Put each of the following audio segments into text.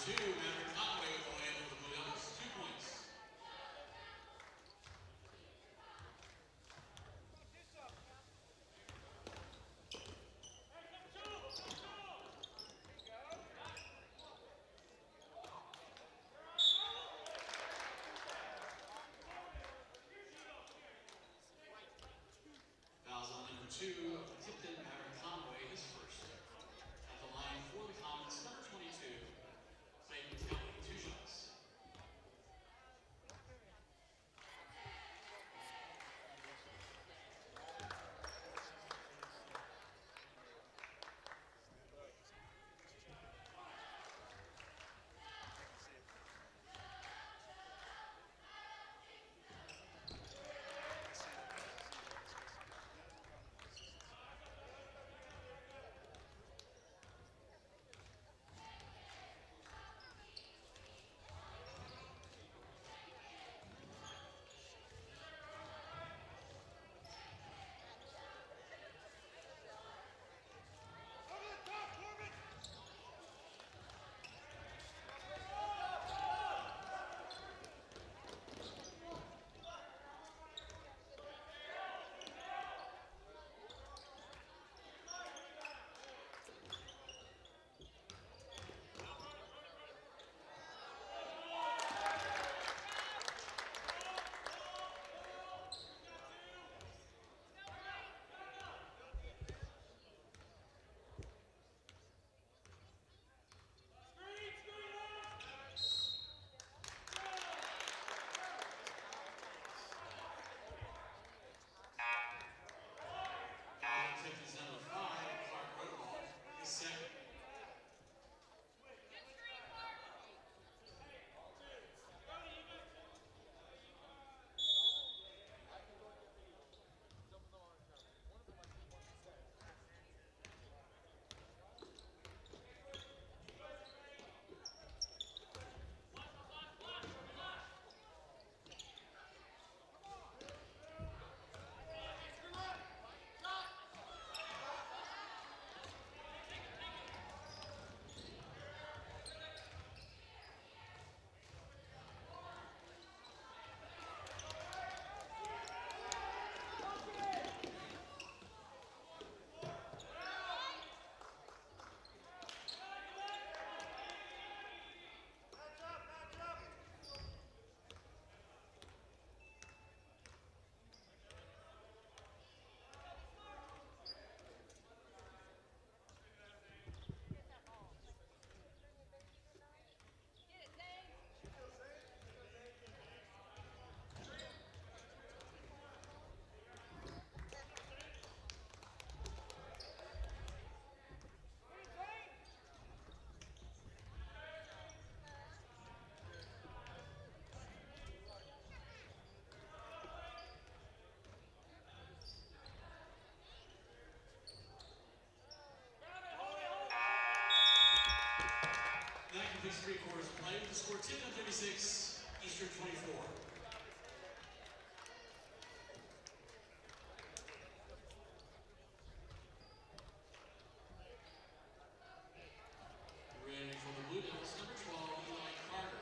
Fouls on number 2 of Tipton, his first. At the line for the Comets, number 22, Clayton Kelly, 2 shots. Tipton's number 5, is second. That completes 3 quarters of play with the score Tipton 36, Eastern 24. Ready for the Blue Devils, number 12, Eli Carter.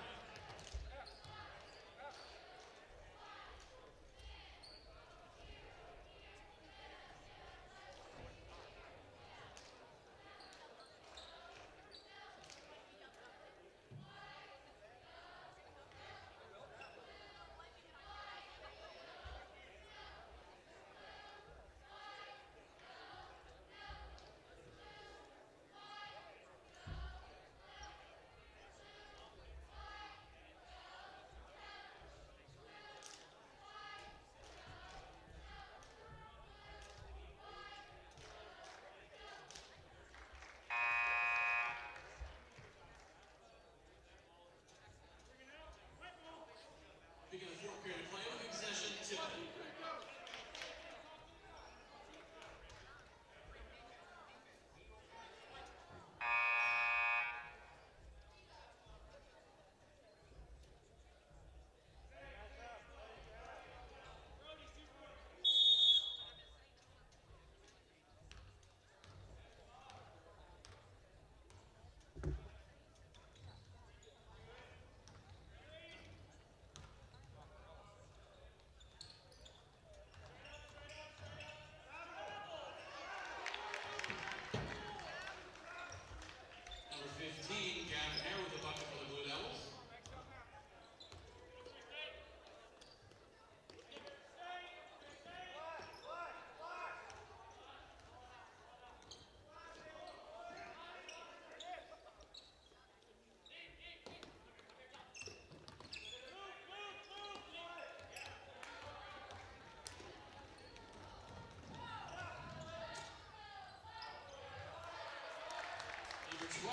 12.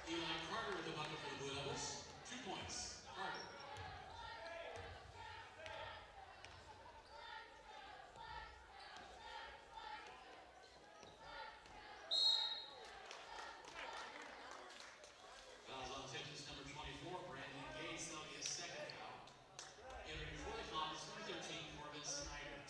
Eli Carter with the bucket for the Blue Devils. 2 points. Carter. Fouls on Tipton's number 24, Brandon Gates. That'll be his second foul. Entering for the Comets, number 13, Corbin Snyder.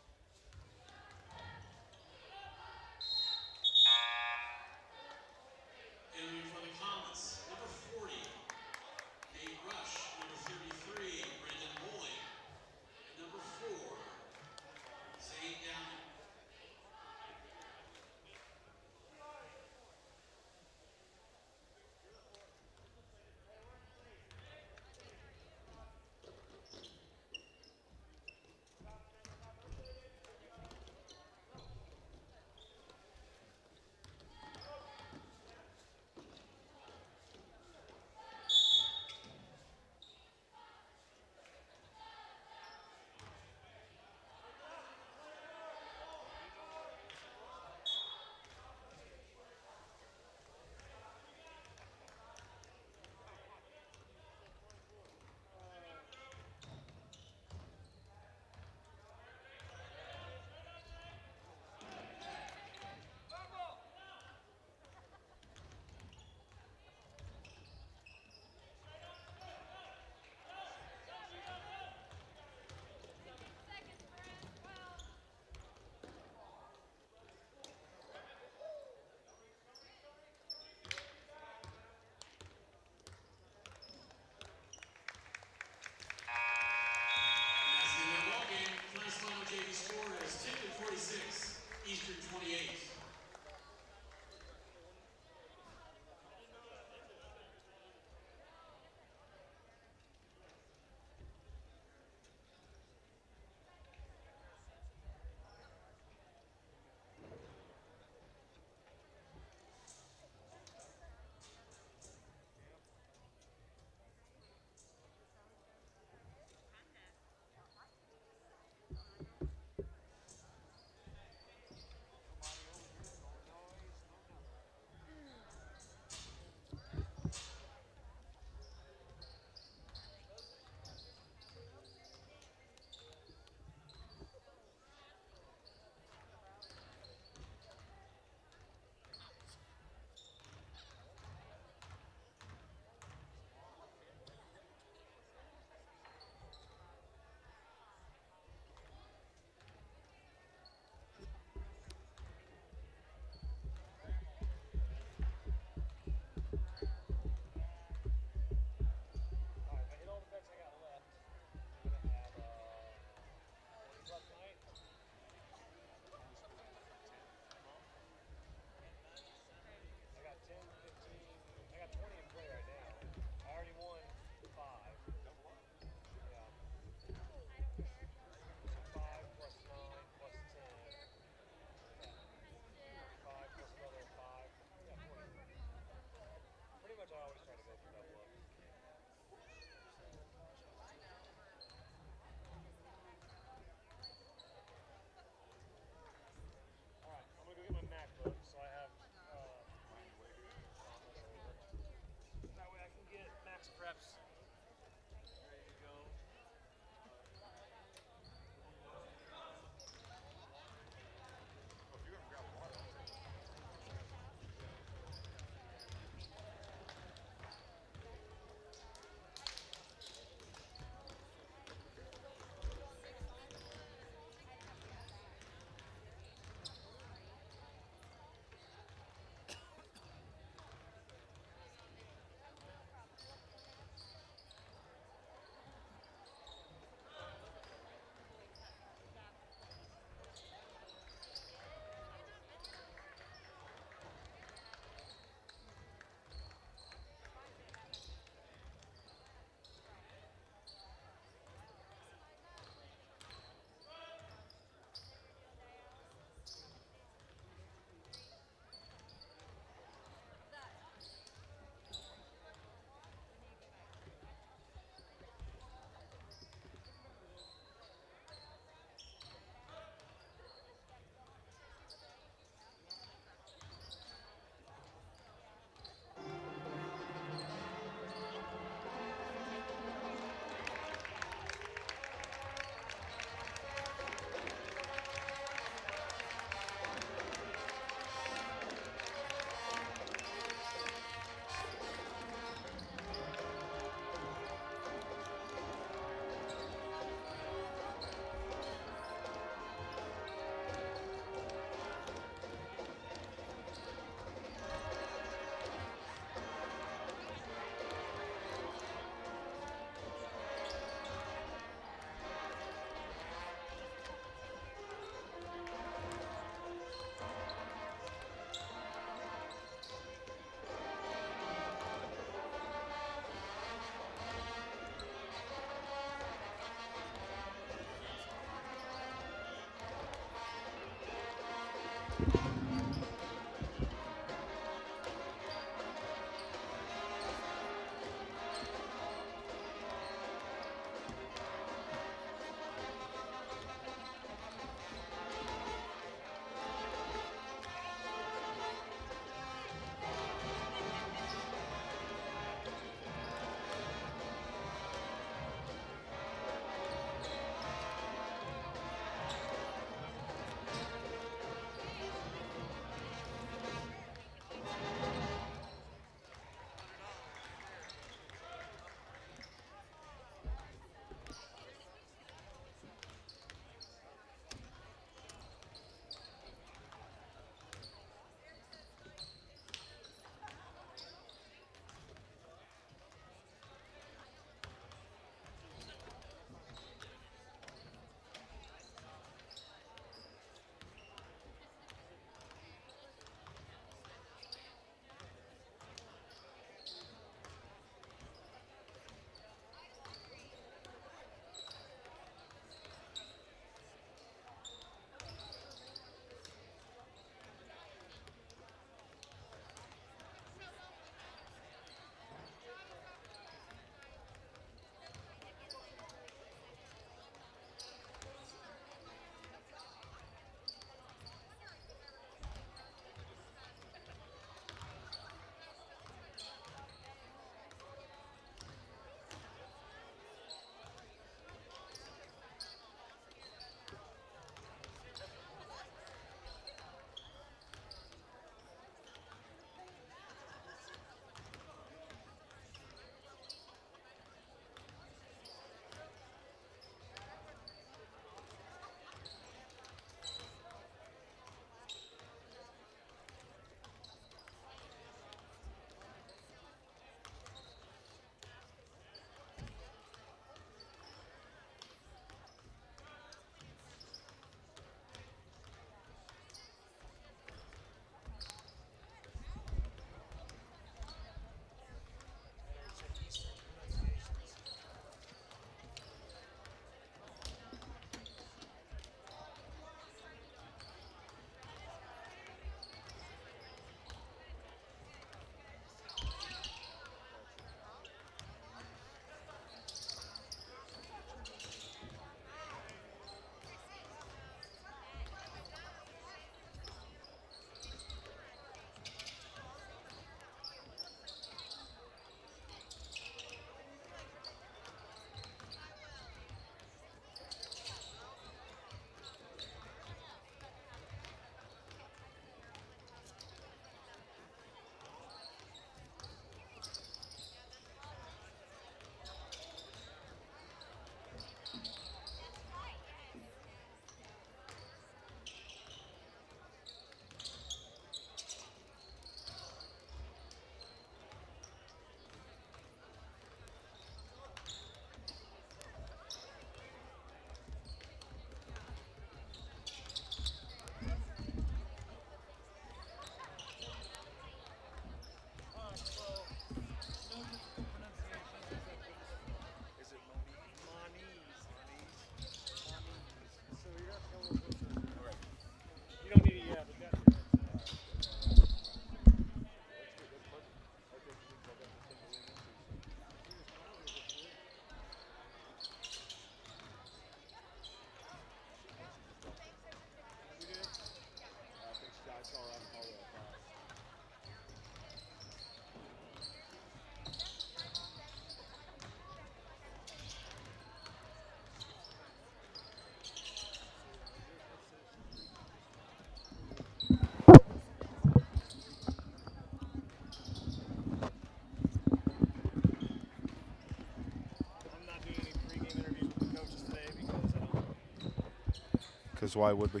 is why it would be.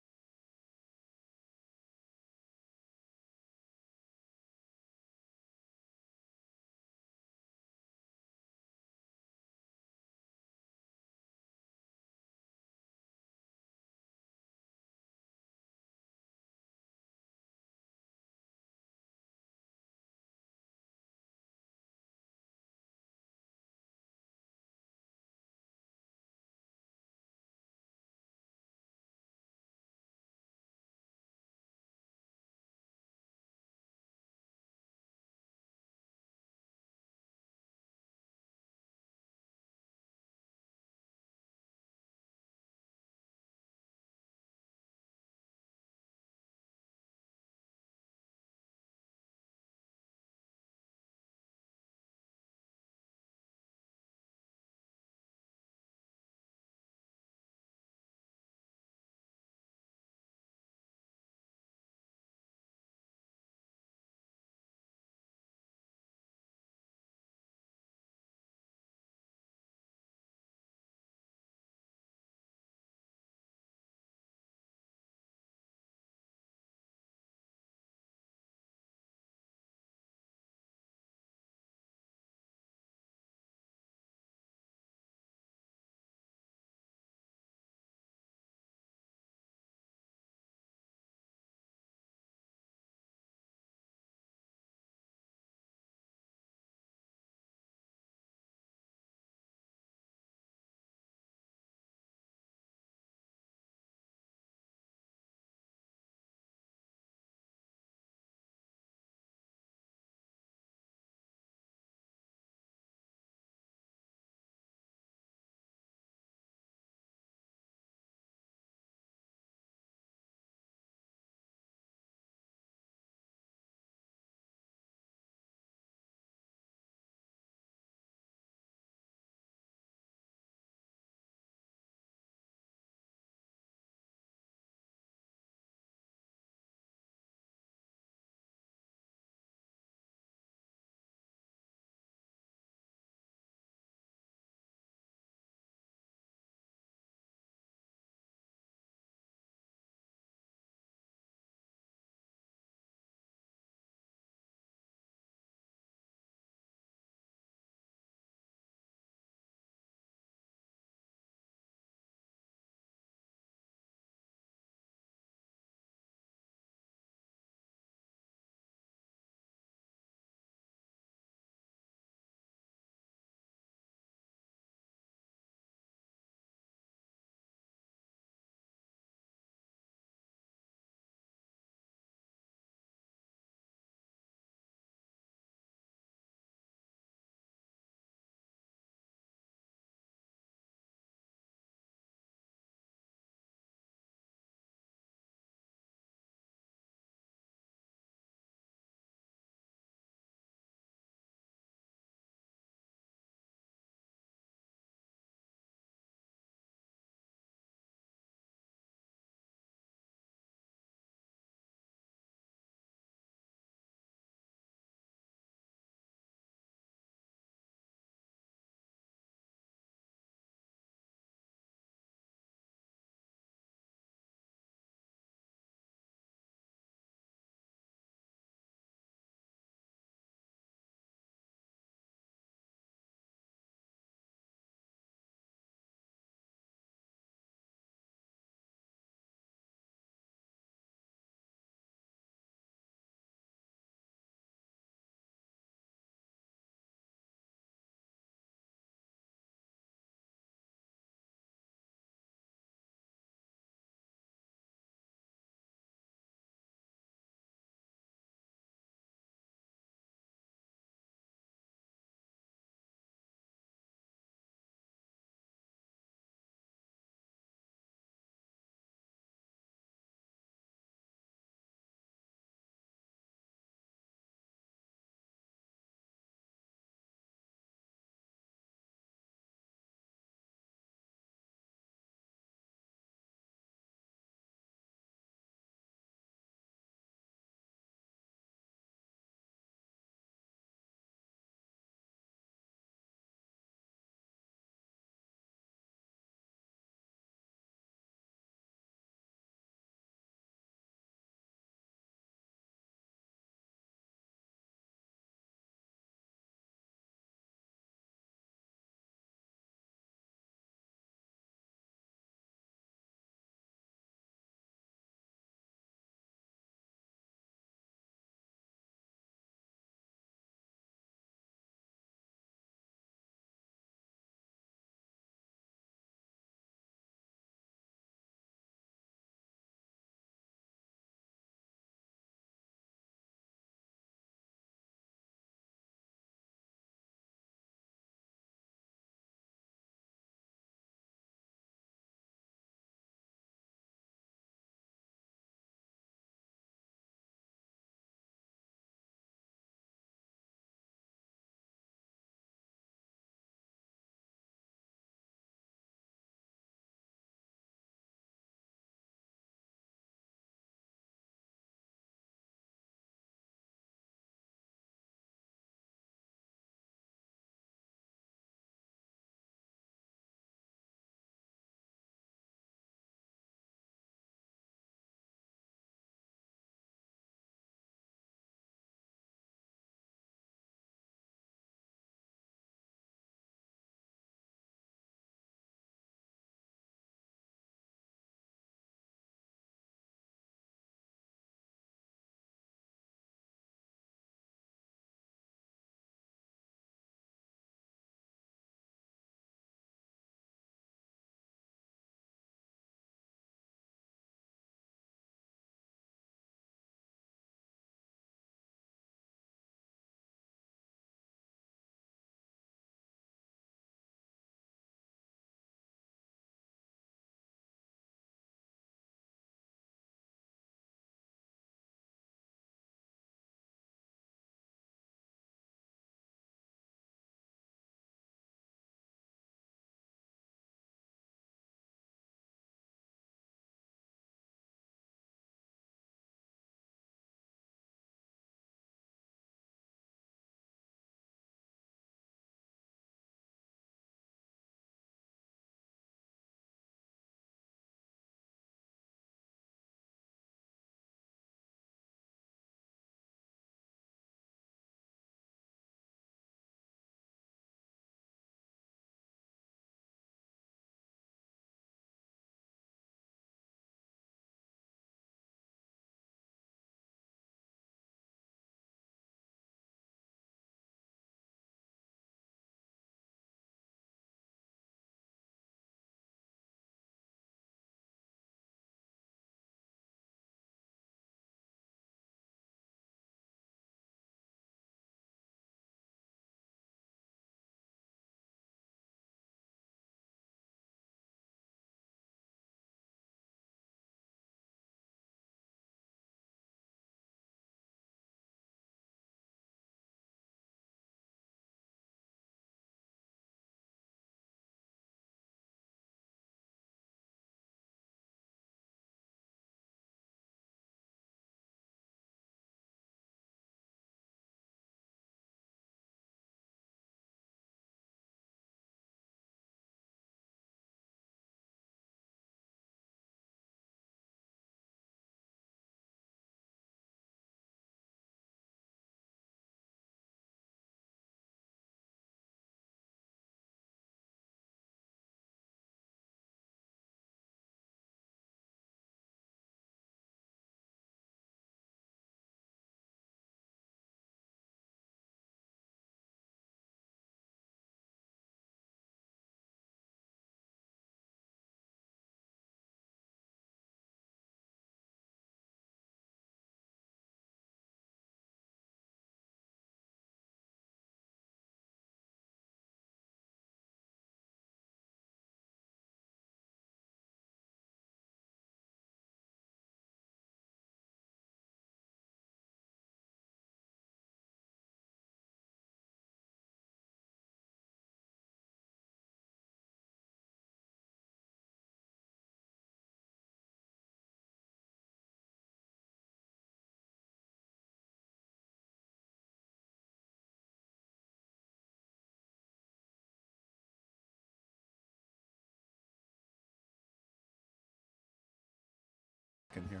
In here.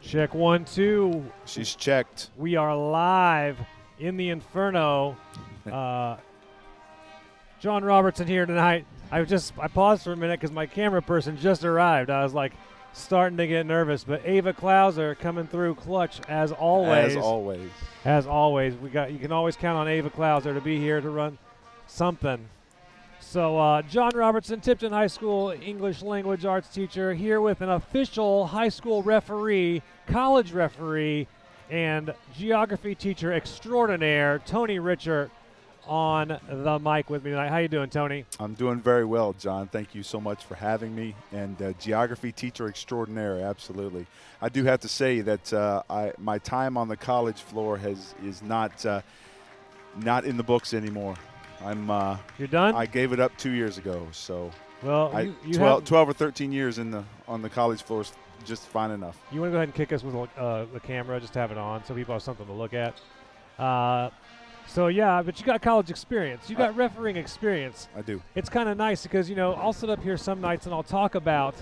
Check 1, 2. She's checked. We are live in the Inferno. John Robertson here tonight. I paused for a minute because my camera person just arrived. I was like starting to get nervous, but Ava Klauser coming through clutch as always. As always. You can always count on Ava Klauser to be here to run something. So John Robertson, Tipton High School English Language Arts teacher, here with an official high school referee, college referee, and geography teacher extraordinaire, Tony Richard, on the mic with me tonight. How you doing, Tony? I'm doing very well, John. Thank you so much for having me. And geography teacher extraordinaire, absolutely. I do have to say that my time on the college floor is not in the books anymore. You're done? I gave it up 2 years ago, so well, 12 or 13 years on the college floor is just fine enough. You want to go ahead and kick us with the camera, just have it on so people have something to look at. So yeah, but you got college experience. You got refereeing experience. I do. It's kind of nice because I'll sit up here some nights and I'll talk about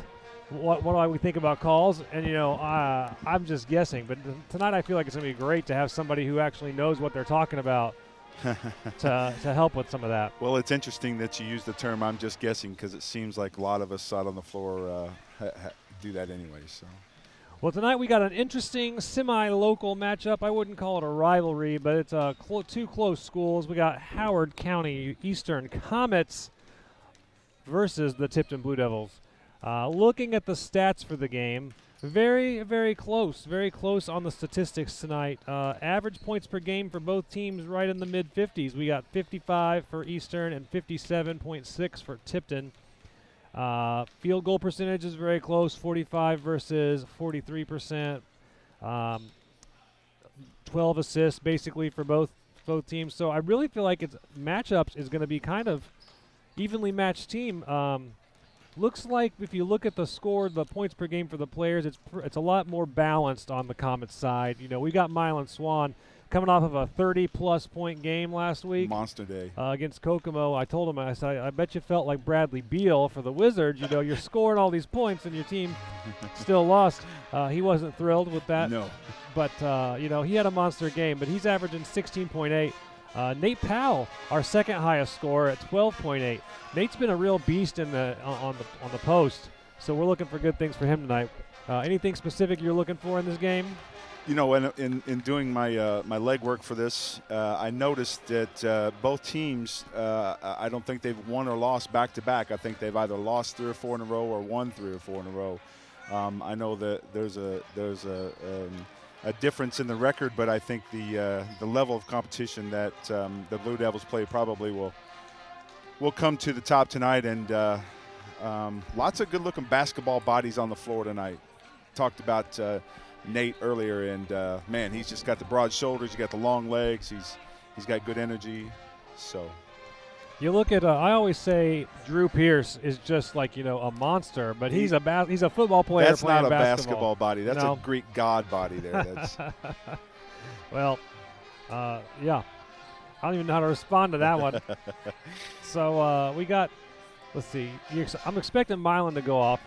what we think about calls, and I'm just guessing. But tonight I feel like it's going to be great to have somebody who actually knows what they're talking about. to help with some of that. Well, it's interesting that you use the term "I'm just guessing" because it seems like a lot of us out on the floor do that anyway. So, well, tonight we got an interesting semi-local matchup. I wouldn't call it a rivalry, but it's two close schools. We got Howard County Eastern Comets versus the Tipton Blue Devils. Looking at the stats for the game. Very, very close on the statistics tonight. Average points per game for both teams right in the mid-50s. We got 55 for Eastern and 57.6 for Tipton. Field goal percentage is very close, 45 versus 43%. 12 assists basically for both teams. So I really feel like its matchups is going to be kind of evenly matched team. Looks like if you look at the score, the points per game for the players, it's a lot more balanced on the Comets side. We got Milan Swan coming off of a 30-plus point game last week. Monster day. Against Kokomo. I told him, I said, I bet you felt like Bradley Beal for the Wizards. You're scoring all these points and your team still lost. He wasn't thrilled with that. No. But, he had a monster game, but he's averaging 16.8. Nate Powell, our second highest scorer at 12.8. Nate's been a real beast on the post, so we're looking for good things for him tonight. Anything specific you're looking for in this game? In doing my legwork for this, I noticed that both teams, I don't think they've won or lost back-to-back. I think they've either lost 3 or 4 in a row or won 3 or 4 in a row. I know that there's a difference in the record, but I think the level of competition that the Blue Devils play probably will come to the top tonight, and lots of good-looking basketball bodies on the floor tonight. Talked about Nate earlier, and man, he's just got the broad shoulders, he's got the long legs, he's got good energy. So you look at I always say Drew Pierce is just like a monster, but he's a football player. That's playing not a basketball body. That's a Greek god body there. That's well, yeah. I don't even know how to respond to that one. So we got. Let's see. I'm expecting Milan to go off.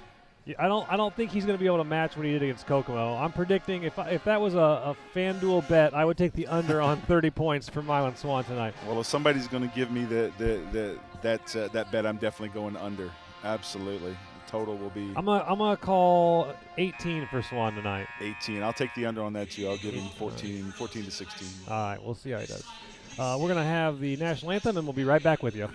I don't think he's going to be able to match what he did against Kokomo. I'm predicting if that was a FanDuel bet, I would take the under on 30 points for Milan Swan tonight. Well, if somebody's going to give me that bet, I'm definitely going under. Absolutely. The total will be. I'm gonna call 18 for Swan tonight. 18. I'll take the under on that too. I'll give him 14 to 16. All right, we'll see how he does. We're gonna have the national anthem, and we'll be right back with you.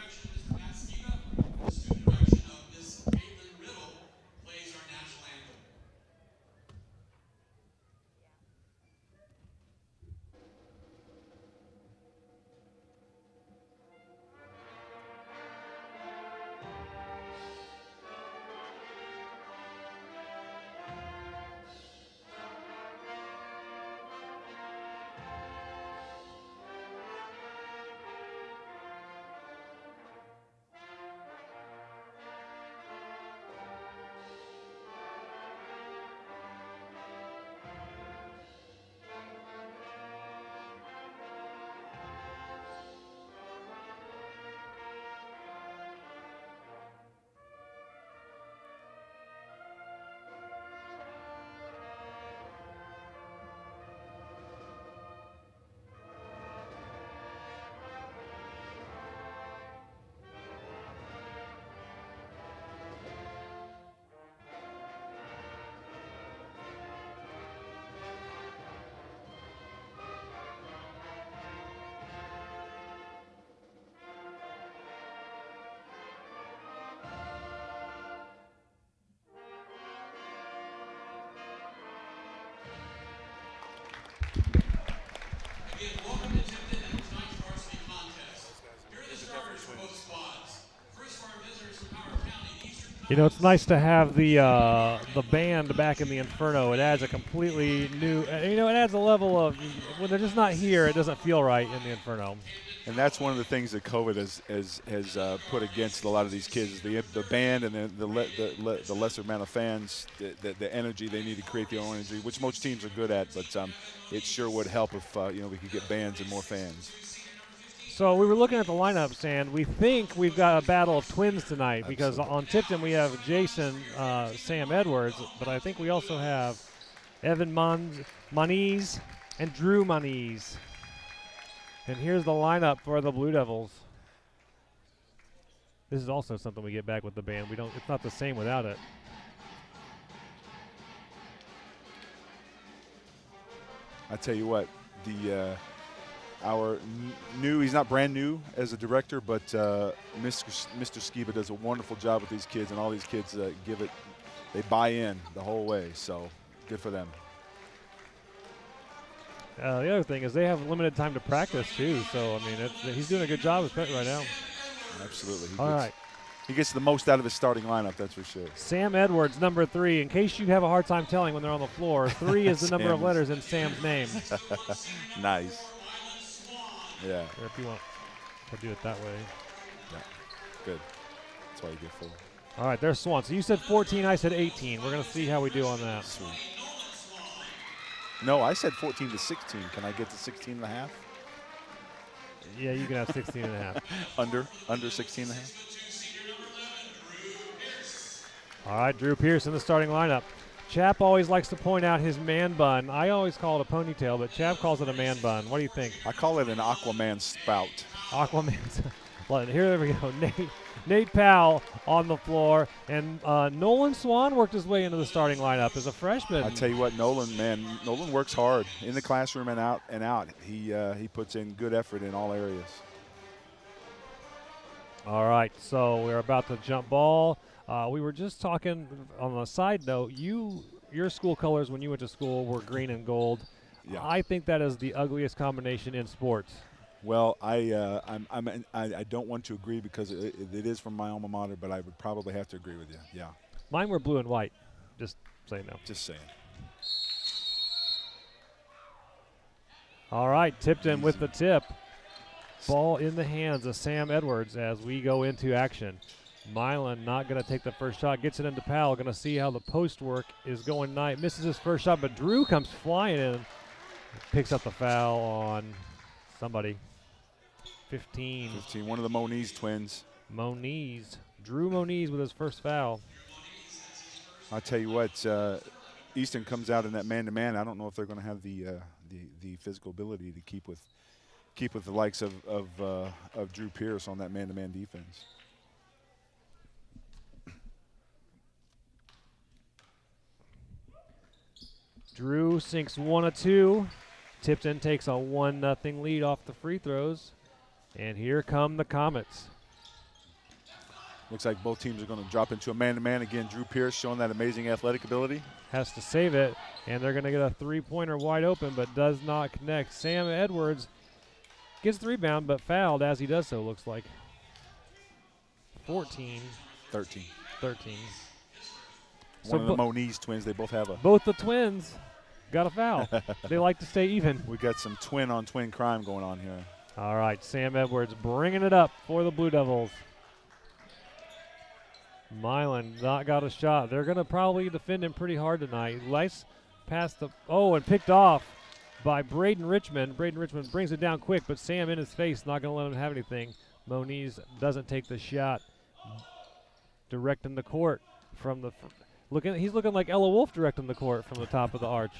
You know, it's nice to have the band back in the Inferno. It adds a completely new, it adds a level of, when they're just not here, it doesn't feel right in the Inferno. And that's one of the things that COVID has put against a lot of these kids is the band and the lesser amount of fans, the energy they need to create their own energy, which most teams are good at. But it sure would help if we could get bands and more fans. So we were looking at the lineups, and we think we've got a battle of twins tonight. Absolutely. Because on Tipton we have Jason, Sam Edwards, but I think we also have Evan Moniz and Drew Moniz. And here's the lineup for the Blue Devils. This is also something we get back with the band. It's not the same without it. I tell you what, he's not brand new as a director, but Mr. Skiba does a wonderful job with these kids, and all these kids they buy in the whole way, so good for them. The other thing is they have limited time to practice too, so I mean he's doing a good job right now. Absolutely. He gets the most out of his starting lineup, that's for sure. Sam Edwards, number 3. In case you have a hard time telling when they're on the floor, 3 is the number of letters in Sam's name. Nice. Yeah. Or if you want to do it that way. Yeah. Good. That's why you get 4. All right, there's Swan. So you said 14, I said 18. We're going to see how we do on that. Sweet. No, I said 14 to 16. Can I get to 16 and a half? Yeah, you can have 16 and a half. Under 16 and a half? All right, Drew Pierce in the starting lineup. Chap always likes to point out his man bun. I always call it a ponytail, but Chap calls it a man bun. What do you think? I call it an Aquaman spout. Aquaman. Well, here we go. Nate Powell on the floor. And Nolan Swan worked his way into the starting lineup as a freshman. I tell you what, Nolan works hard in the classroom and out. He puts in good effort in all areas. All right, so we're about to jump ball. We were just talking on a side note. Your school colors when you went to school were green and gold. Yeah. I think that is the ugliest combination in sports. Well, I don't want to agree because it is from my alma mater, but I would probably have to agree with you. Yeah. Mine were blue and white. Just saying no. Just saying. All right, Tipton Easy. with the tip. Ball in the hands of Sam Edwards as we go into action. Milan not going to take the first shot. Gets it into Powell. Going to see how the post work is going tonight. Misses his first shot, but Drew comes flying in. Picks up the foul on somebody. 15. One of the Moniz twins. Drew Moniz with his first foul. I'll tell you what, Easton comes out in that man-to-man. I don't know if they're going to have the physical ability to keep with the likes of Drew Pierce on that man-to-man defense. Drew sinks 1 of 2. Tipton takes a 1-0 lead off the free throws. And here come the Comets. Looks like both teams are going to drop into a man-to-man. Again, Drew Pierce showing that amazing athletic ability. Has to save it, and they're going to get a three-pointer wide open, but does not connect. Sam Edwards gets the rebound, but fouled as he does so, looks like. 13. One of the Moniz twins, they both have a. Both the twins got a foul. They like to stay even. We got some twin-on-twin crime going on here. All right, Sam Edwards bringing it up for the Blue Devils. Milan not got a shot. They're going to probably defend him pretty hard tonight. Lice past the and picked off by Braden Richmond. Braden Richmond brings it down quick, but Sam in his face, not going to let him have anything. Moniz doesn't take the shot. Directing the court from the he's looking like Ella Wolf directing the court from the top of the arch.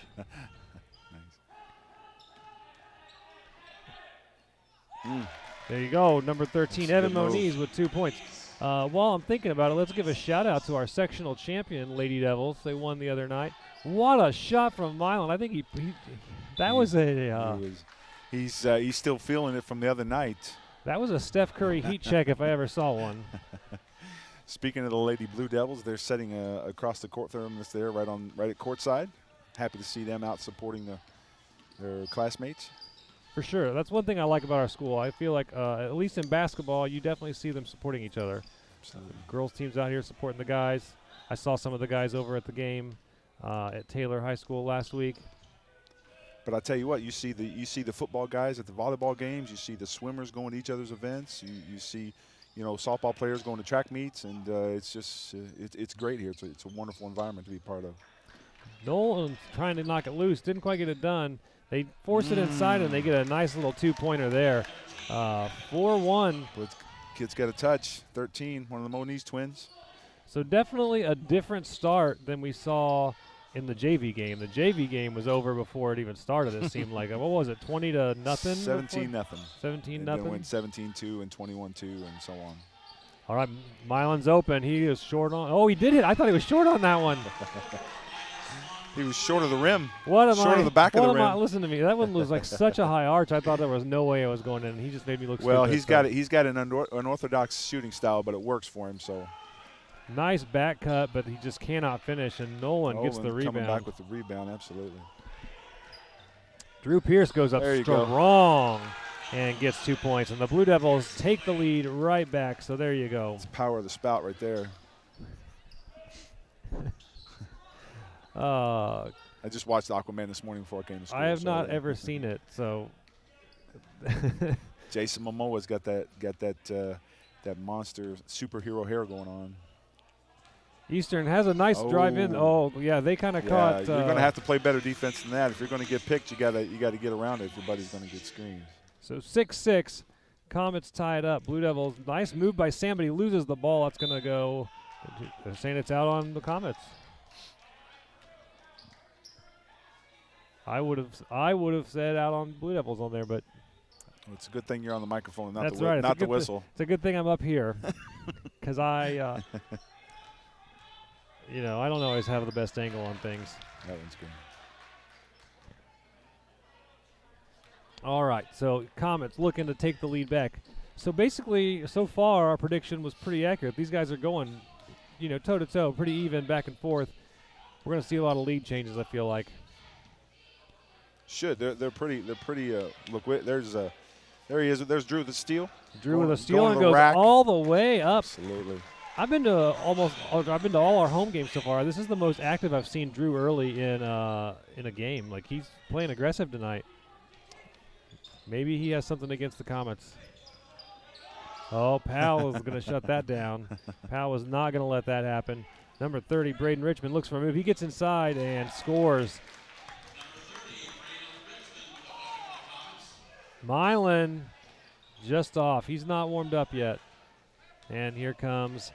Nice. There you go, number 13, That's Evan a good Moniz with 2 points. While I'm thinking about it, let's give a shout out to our sectional champion, Lady Devils. They won the other night. What a shot from Milan! I think he's still feeling it from the other night. That was a Steph Curry heat check if I ever saw one. Speaking of the Lady Blue Devils, they're setting across the court thermos there, right at courtside. Happy to see them out supporting their classmates. For sure. That's one thing I like about our school. I feel like, at least in basketball, you definitely see them supporting each other. Girls teams out here supporting the guys. I saw some of the guys over at the game at Taylor High School last week. But I tell you what, you see the football guys at the volleyball games. You see the swimmers going to each other's events. You see, softball players going to track meets, and it's just it's great here. It's a wonderful environment to be part of. Nolan trying to knock it loose, didn't quite get it done. They force it inside, and they get a nice little 2-pointer there. 4-1. But kids got a touch. 13, one of the Moniz twins. So definitely a different start than we saw in the JV game. The JV game was over before it even started, it seemed like. What was it, 20-0? 17-0. 17-0. Then went 17-2 and 21-2 and so on. All right, Milan's open. He is short on. Oh, he did hit. I thought he was short on that one. He was short of the rim. Short of the back of the rim. Listen to me. That one was like such a high arch. I thought there was no way it was going in. He just made me look stupid. Well, he's got an unorthodox shooting style, but it works for him. So nice back cut, but he just cannot finish, and Nolan gets the rebound. Coming back with the rebound, absolutely. Drew Pierce goes up strong and gets 2 points, and the Blue Devils take the lead right back. So there you go. It's power of the spout right there. I just watched Aquaman this morning before I came to school. I have not ever seen it, so. Jason Momoa's got that monster superhero hair going on. Eastern has a nice drive in. Oh yeah, they kind of caught. You're going to have to play better defense than that. If you're going to get picked, you got to get around it if your buddy's going to get screened. So 6-6, Comets tie it up. Blue Devils, nice move by Sam, but he loses the ball. That's going to go. They're saying it's out on the Comets. I would have said out on Blue Devils on there, but it's a good thing you're on the microphone and not that's right. not the whistle. It's a good thing I'm up here because I don't always have the best angle on things. That one's good. All right, so Comets looking to take the lead back. So basically, so far our prediction was pretty accurate. These guys are going, toe to toe, pretty even back and forth. We're going to see a lot of lead changes, I feel like. They're pretty. Look, there he is. There's Drew the steal. Drew with a steal and goes all the way up. Absolutely. I've been to all our home games so far. This is the most active I've seen Drew early in a game. Like, he's playing aggressive tonight. Maybe he has something against the Comets. Oh, Powell is going to shut that down. Powell is not going to let that happen. Number 30, Braden Richmond, looks for a move. He gets inside and scores. Milan just off. He's not warmed up yet. And here comes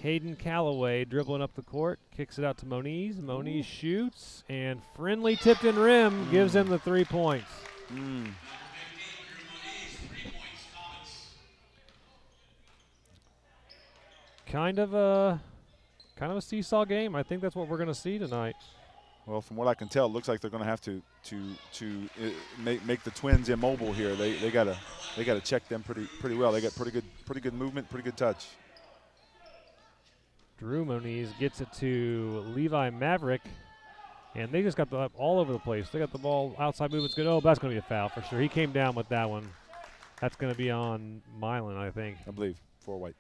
Caden Calloway dribbling up the court. Kicks it out to Moniz. Moniz shoots. And friendly Tipton rim gives him the 3 points. Kind of a seesaw game. I think that's what we're going to see tonight. Well, from what I can tell, it looks like they're going to have to make the Twins immobile here. They got to check them pretty well. They got pretty good movement, pretty good touch. Drew Moniz gets it to Levi Maverick, and they just got the ball all over the place. They got the ball outside movement's good. Oh, that's going to be a foul for sure. He came down with that one. That's going to be on Milan, I think. I believe 4 white.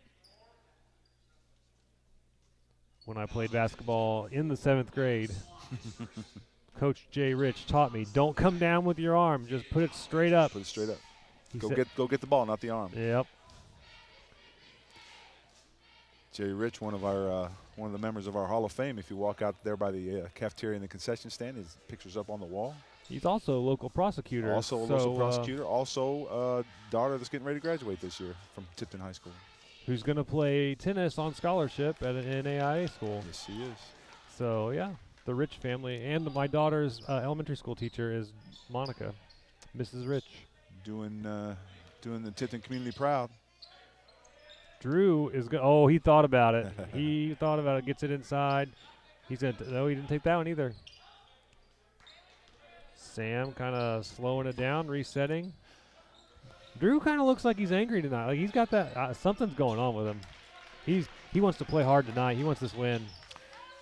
When I played basketball in the 7th grade. Coach Jay Rich taught me, don't come down with your arm. Just put it straight up. Put it straight up. Go get the ball, not the arm. Yep. Jay Rich, one of the members of our Hall of Fame. If you walk out there by the cafeteria and the concession stand, his picture's up on the wall. He's also a local prosecutor. Also a daughter that's getting ready to graduate this year from Tipton High School. Who's going to play tennis on scholarship at an NAIA school. Yes, he is. So, yeah. The Rich family, and my daughter's elementary school teacher is Monica, Mrs. Rich. Doing the Tipton community proud. Drew is good. Oh, he thought about it. He thought about it, gets it inside. No, he didn't take that one either. Sam kind of slowing it down, resetting. Drew kind of looks like he's angry tonight. Like, he's got that, something's going on with him. He wants to play hard tonight. He wants this win.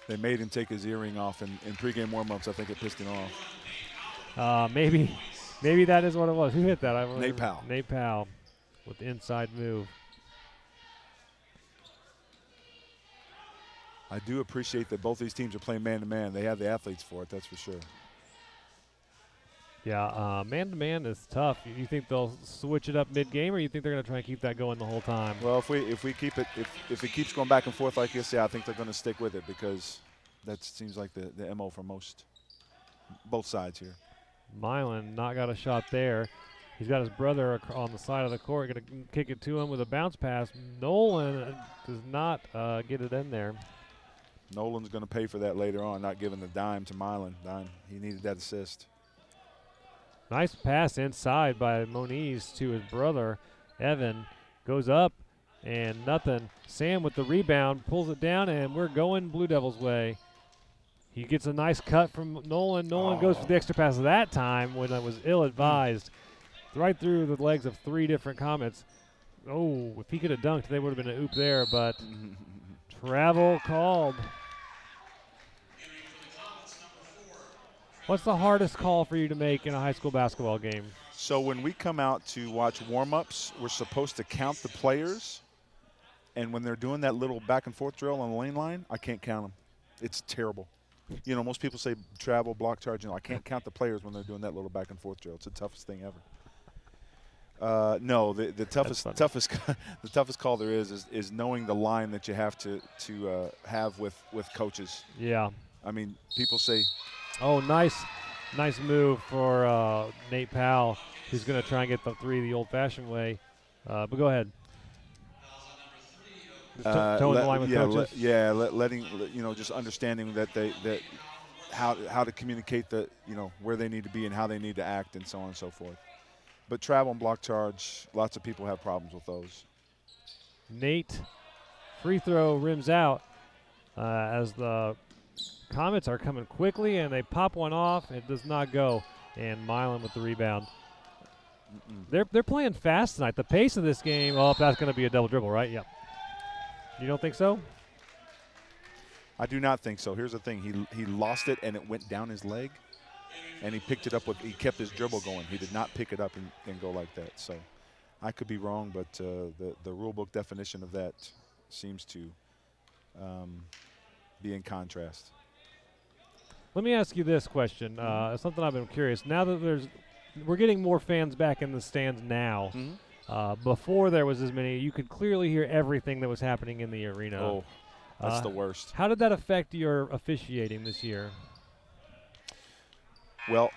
They made him take his earring off in pregame warm-ups. I think it pissed him off. Maybe that is what it was. Who hit that? Nate Powell. Nate Powell with the inside move. I do appreciate that both these teams are playing man-to-man. They have the athletes for it, that's for sure. Yeah, man-to-man is tough. You think they'll switch it up mid-game, or you think they're going to try and keep that going the whole time? Well, if we keep it, if it keeps going back and forth like this, yeah, I think they're going to stick with it because that seems like the MO for both sides here. Milan not got a shot there. He's got his brother on the side of the court, going to kick it to him with a bounce pass. Nolan does not get it in there. Nolan's going to pay for that later on, not giving the dime to Milan. He needed that assist. Nice pass inside by Moniz to his brother. Evan goes up and nothing. Sam with the rebound pulls it down, and we're going Blue Devils' way. He gets a nice cut from Nolan. Nolan goes for the extra pass that time when it was ill-advised. Right through the legs of 3 different Comets. Oh, if he could have dunked, they would have been an oop there, but travel called. What's the hardest call for you to make in a high school basketball game? So when we come out to watch warm-ups, we're supposed to count the players, and when they're doing that little back-and-forth drill on the lane line, I can't count them. It's terrible. You know, most people say travel, block, charge. I can't count the players when they're doing that little back-and-forth drill. It's the toughest thing ever. No, the toughest call there is knowing the line that you have to have with coaches. Yeah. I mean, people say. Oh, nice move for Nate Powell, who's going to try and get the 3 the old-fashioned way. But go ahead. Towing the line with coaches. Letting just understanding that how to communicate where they need to be and how they need to act and so on and so forth. But travel and block charge, lots of people have problems with those. Nate, free throw rims out as the Comets are coming quickly, and they pop one off. It does not go, and Milan with the rebound. They're playing fast tonight. The pace of this game, that's going to be a double dribble, right? Yep. You don't think so? I do not think so. Here's the thing. He lost it, and it went down his leg, and he picked it up. He kept his dribble going. He did not pick it up and go like that. So I could be wrong, but the rule book definition of that seems to be in contrast. Let me ask you this question. Something I've been curious. Now that we're getting more fans back in the stands now. Before there was as many, you could clearly hear everything that was happening in the arena. Oh, that's the worst. How did that affect your officiating this year? Well,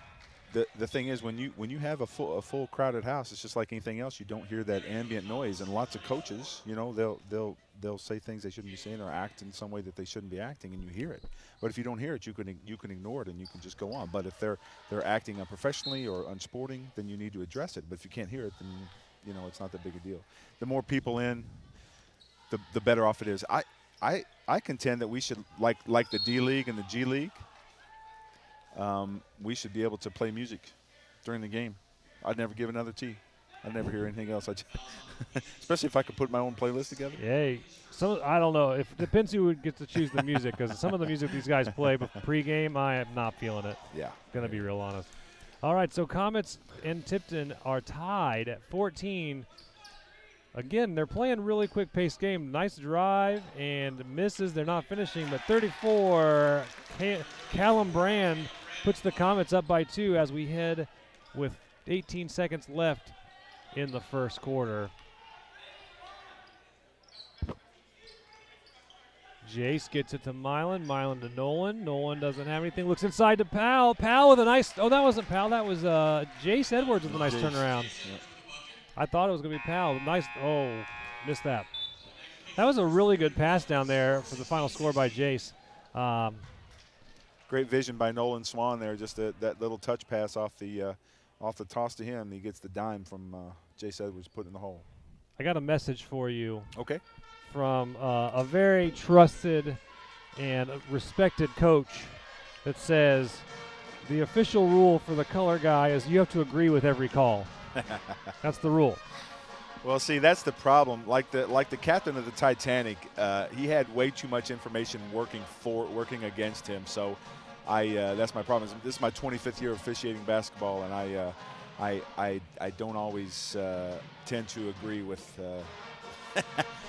the thing is, when you have a full crowded house, it's just like anything else. You don't hear that ambient noise, and lots of coaches, they'll say things they shouldn't be saying or act in some way that they shouldn't be acting, and you hear it. But if you don't hear it, you can ignore it and you can just go on. But if they're acting unprofessionally or unsporting, then you need to address it. But if you can't hear it, then it's not that big a deal. The more people in, the better off it is. I contend that we should like the D League and the G League. We should be able to play music during the game. I'd never give another T. I'd never hear anything else. Especially if I could put my own playlist together. Hey, I don't know. It depends who would get to choose the music, because some of the music these guys play pregame, I am not feeling it. Yeah. Going to be real honest. All right, so Comets and Tipton are tied at 14. Again, they're playing really quick-paced game. Nice drive and misses. They're not finishing, but 34. Callum Brand puts the Comets up by 2 as we head with 18 seconds left in the first quarter. Jace gets it to Milan. Milan to Nolan. Nolan doesn't have anything. Looks inside to Powell. Powell with a nice – that wasn't Powell. That was Jace Edwards with a nice turnaround. Yep. I thought it was going to be Powell. Nice – missed that. That was a really good pass down there for the final score by Jace. Great vision by Nolan Swan there. Just that little touch pass off the toss to him. He gets the dime from Jace Edwards put in the hole. I got a message for you. Okay. From a very trusted and respected coach that says the official rule for the color guy is you have to agree with every call. That's the rule. Well, see, that's the problem. Like the captain of the Titanic, he had way too much information working against him. So that's my problem. This is my 25th year of officiating basketball, and I don't always tend to agree with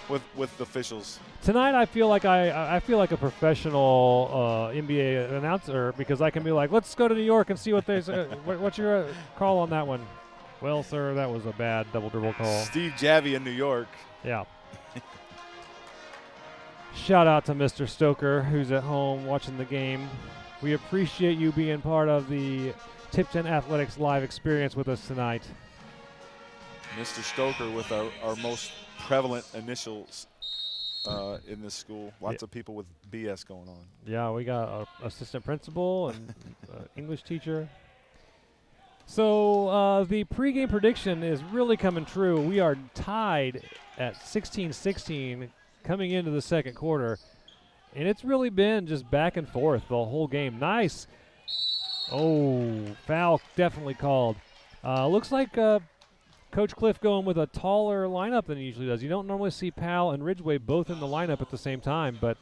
with officials. Tonight I feel like I feel like a professional NBA announcer because I can be like, let's go to New York and see what they say. What's your call on that one? Well, sir, that was a bad double dribble call. Steve Javy in New York. Yeah. Shout out to Mr. Stoker, who's at home watching the game. We appreciate you being part of the Tipton Athletics live experience with us tonight. Mr. Stoker with our most prevalent initials in this school. Lots of people with BS going on. Yeah, we got an assistant principal and English teacher. So the pregame prediction is really coming true. We are tied at 16-16 coming into the second quarter. And it's really been just back and forth the whole game. Nice. Oh, foul definitely called. Looks like Coach Cliff going with a taller lineup than he usually does. You don't normally see Powell and Ridgway both in the lineup at the same time, but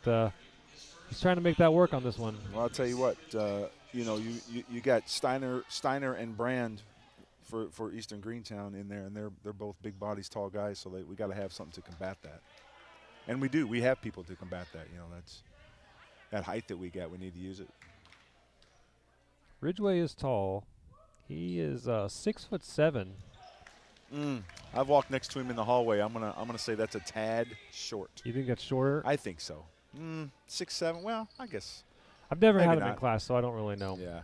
he's trying to make that work on this one. Well, I'll tell you what, you got Steiner and Brand for Eastern Greentown in there, and they're both big bodies, tall guys, so we got to have something to combat that. And we do. We have people to combat that. That's that height that we got. We need to use it. Ridgway is tall. He is 6'7". I've walked next to him in the hallway. I'm gonna say that's a tad short. You think that's shorter? I think so. 6'7". Well, I guess. I've never maybe had him not in class, so I don't really know. Yeah.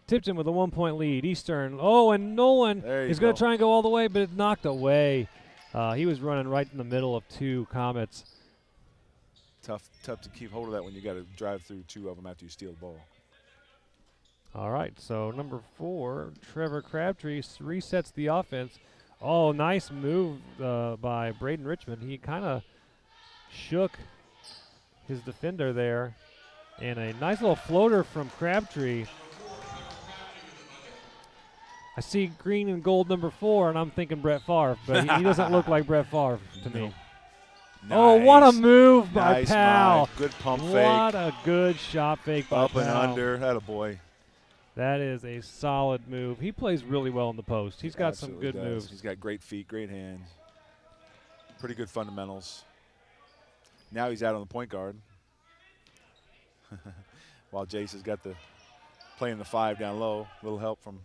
Tipton with a 1-point lead. Eastern. Oh, and Nolan is going to try and go all the way, but it knocked away. He was running right in the middle of two Comets. Tough to keep hold of that when you got to drive through two of them after you steal the ball. All right, so number 4, Trevor Crabtree resets the offense. Oh, nice move by Braden Richmond. He kind of shook his defender there. And a nice little floater from Crabtree. I see green and gold number 4, and I'm thinking Brett Favre, but he doesn't look like Brett Favre to me. Nice. Oh, what a move by Powell. Good pump fake. What a good shot fake by Up Powell. and under. That a boy. That is a solid move. He plays really well in the post. He's got some good moves. He's got great feet, great hands. Pretty good fundamentals. Now he's out on the point guard. While Jace has got playing the 5 down low. Little help from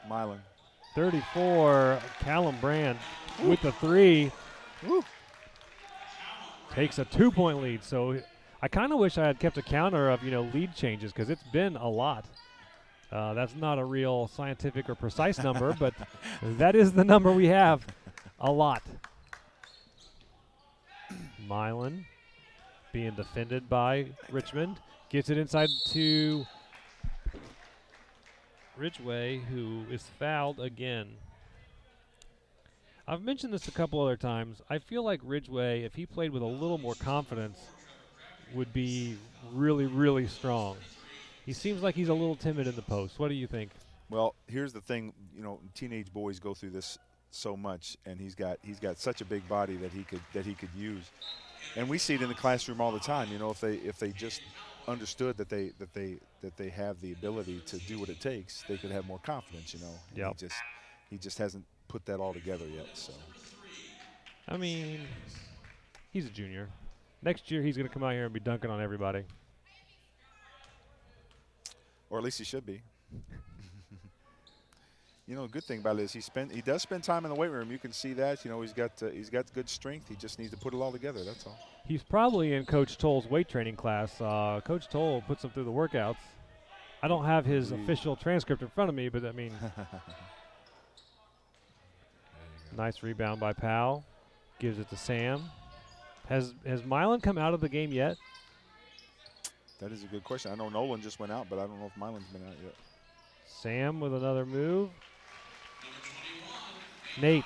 Milan. 34, Callum Brand with the 3. Woo. Takes a 2-point lead. So I kind of wish I had kept a counter of, lead changes because it's been a lot. That's not a real scientific or precise number, but that is the number we have. A lot. Milan being defended by Richmond. Gets it inside to Ridgway, who is fouled again. I've mentioned this a couple other times. I feel like Ridgway, if he played with a little more confidence, would be really, really strong. He seems like he's a little timid in the post. What do you think? Well, here's the thing. Teenage boys go through this so much, and he's got such a big body that he could use. And we see it in the classroom all the time. If they just understood that they have the ability to do what it takes, they could have more confidence. Yep. He just hasn't put that all together yet. So. I mean, he's a junior. Next year he's going to come out here and be dunking on everybody. Or at least he should be. The good thing about it is he does spend time in the weight room. You can see that. He's got good strength. He just needs to put it all together. That's all. He's probably in Coach Toll's weight training class. Coach Toll puts him through the workouts. I don't have his official transcript in front of me, but I mean, nice rebound by Powell. Gives it to Sam. Has Milan come out of the game yet? That is a good question. I know Nolan just went out, but I don't know if Milan's been out yet. Sam with another move. Nate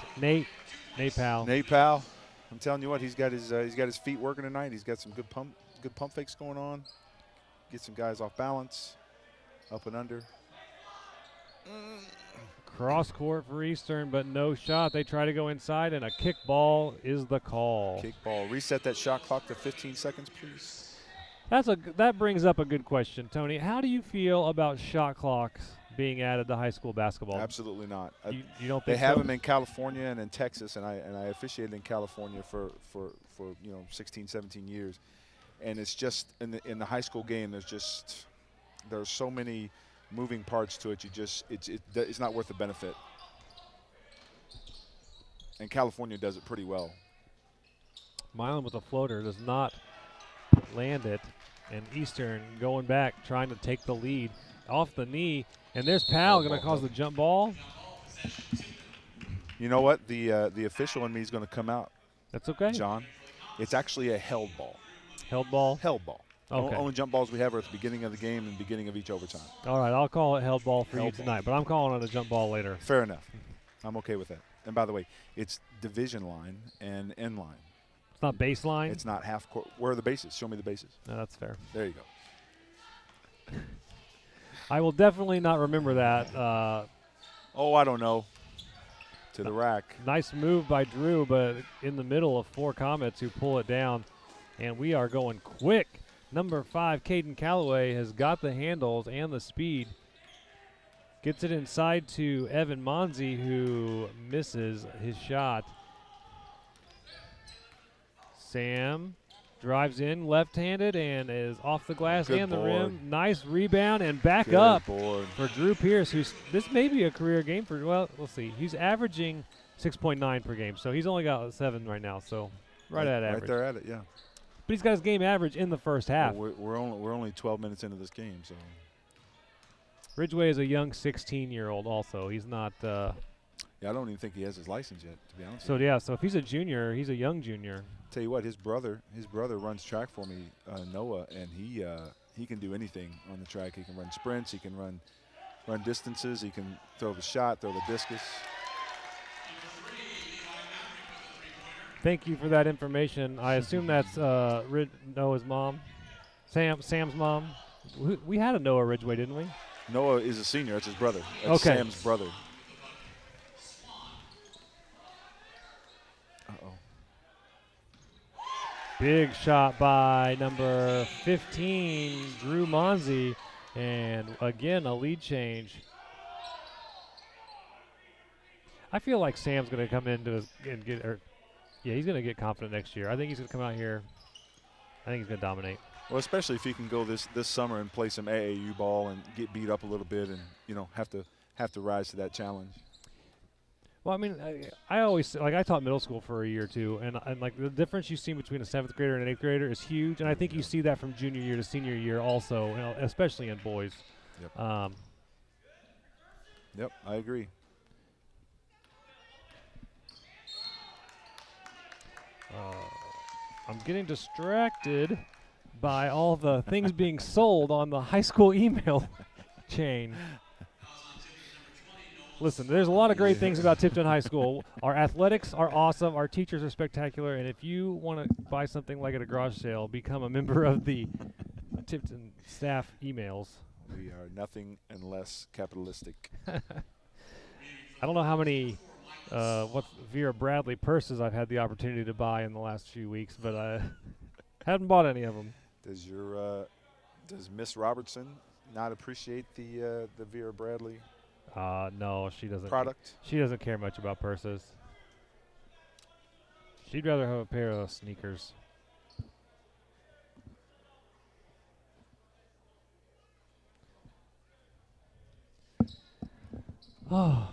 Powell. Nate Powell. I'm telling you what, he's got his feet working tonight. He's got some good pump fakes going on. Get some guys off balance, up and under. Cross court for Eastern, but no shot. They try to go inside, and a kick ball is the call. Kick ball. Reset that shot clock to 15 seconds, please. That brings up a good question, Tony. How do you feel about shot clocks being added to high school basketball? Absolutely not. You don't think They have so? them in California and in Texas, and I officiated in California for 16, 17 years, and it's just in the high school game. There's so many moving parts to it. It's not worth the benefit. And California does it pretty well. Milan with a floater does not land it, and Eastern going back trying to take the lead off the knee, and there's Powell going to cause the jump ball. You know what? The official in me is going to come out. That's okay. John, it's actually a held ball. Held ball? Held ball. Okay. Only jump balls we have are at the beginning of the game and beginning of each overtime. All right, I'll call it held ball for Held you ball. tonight, but I'm calling it a jump ball later. Fair enough. I'm okay with that. And by the way, it's division line and end line. It's not baseline? It's not half court. Where are the bases? Show me the bases. No, that's fair. There you go. I will definitely not remember that. I don't know. To the rack. Nice move by Drew, but in the middle of 4 Comets who pull it down, and we are going quick. Number 5, Caden Calloway, has got the handles and the speed. Gets it inside to Evan Monzi, who misses his shot. Sam drives in left-handed and is off the glass Good and the board. rim. Nice rebound and back Good up board. for Drew Pierce, this may be a career game for, well, we'll see. He's averaging 6.9 per game, so he's only got 7 right now, so right at average. Right there at it, yeah. But he's got his game average in the first half. Well, we're only 12 minutes into this game, so. Ridgway is a young 16-year-old also. He's not Yeah, I don't even think he has his license yet, to be honest. so with you. yeah, so if he's a junior, he's a young junior. Tell you what, his brother runs track for me, Noah, and he can do anything on the track. He can run sprints, he can run distances, he can throw the shot, throw the discus. Thank you for that information. I assume that's Noah's mom, Sam's mom. We had a Noah Ridgway, didn't we? Noah is a senior. That's his brother. That's Okay. Sam's brother. Uh-oh. Big shot by number 15, Drew Monzi, and again a lead change. I feel like Sam's going to come into he's going to get confident next year. I think he's going to come out here. I think he's going to dominate. Well, especially if he can go this summer and play some AAU ball and get beat up a little bit, and have to rise to that challenge. Well, I mean, I always I taught middle school for a year or two, and like the difference you see between a 7th grader and an 8th grader is huge, and I think you see that from junior year to senior year also, especially in boys. Yep. Yep, I agree. I'm getting distracted by all the things being sold on the high school email chain. Listen, there's a lot of great things about Tipton High School. Our athletics are awesome. Our teachers are spectacular. And if you want to buy something like at a garage sale, become a member of the Tipton staff emails. We are nothing unless capitalistic. I don't know how many Vera Bradley purses I've had the opportunity to buy in the last few weeks, but I haven't bought any of them. Does Miss Robertson not appreciate the Vera Bradley No, she doesn't. product? She doesn't care much about purses. She'd rather have a pair of sneakers. Oh,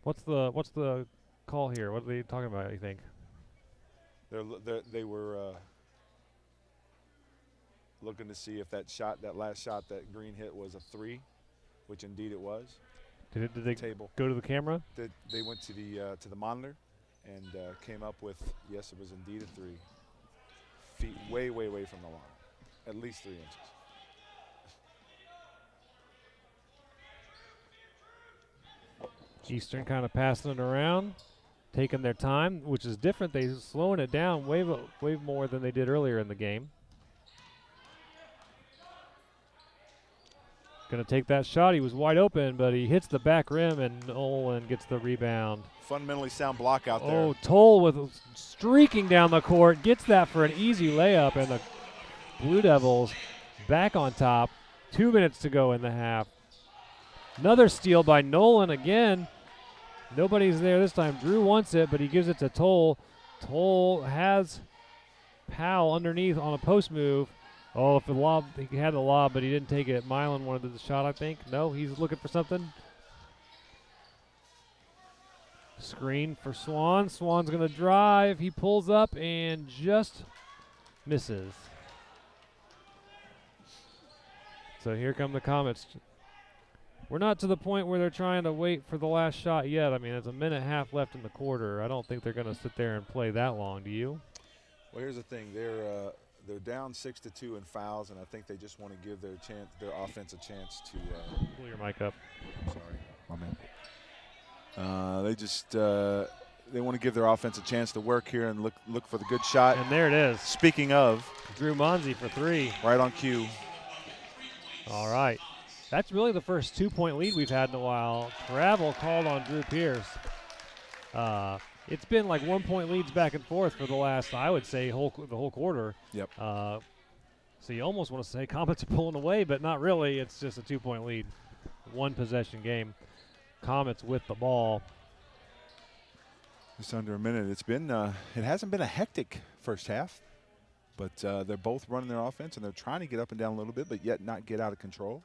what's the call here? What are they talking about? You think? They were looking to see if that last shot that Green hit was a 3, which indeed it was. Did they Table. go to the camera? They went to the monitor and came up with, yes, it was indeed a 3. Feet way from the line, at least 3 inches. Eastern kind of passing it around, taking their time, which is different. They're slowing it down way more than they did earlier in the game. Going to take that shot. He was wide open, but he hits the back rim, and Nolan gets the rebound. Fundamentally sound block out there. Oh, Toll with streaking down the court, gets that for an easy layup, and the Blue Devils back on top. 2 minutes to go in the half. Another steal by Nolan again. Nobody's there this time. Drew wants it, but he gives it to Toll. Toll has Powell underneath on a post move. Oh, if the lob, he had the lob, but he didn't take it. Milan wanted the shot, I think. No, he's looking for something. Screen for Swan. Swan's going to drive. He pulls up and just misses. So here come the Comets. We're not to the point where they're trying to wait for the last shot yet. I mean, it's a minute and a half left in the quarter. I don't think they're going to sit there and play that long. Do you? Well, here's the thing. They're down 6-2 in fouls, and I think they just want to give their offense a chance to Pull your mic up. Sorry, my man. They want to give their offense a chance to work here and look for the good shot. And there it is. Speaking of, Drew Monzi for 3. right on cue. All right. That's really the first 2-point lead we've had in a while. Travel called on Drew Pierce. It's been like 1-point leads back and forth for the last, I would say, the whole quarter. Yep. So you almost want to say Comets are pulling away, but not really. It's just a 2-point lead. 1-possession game. Comets with the ball. Just under a minute. It hasn't been a hectic first half, but they're both running their offense, and they're trying to get up and down a little bit, but yet not get out of control.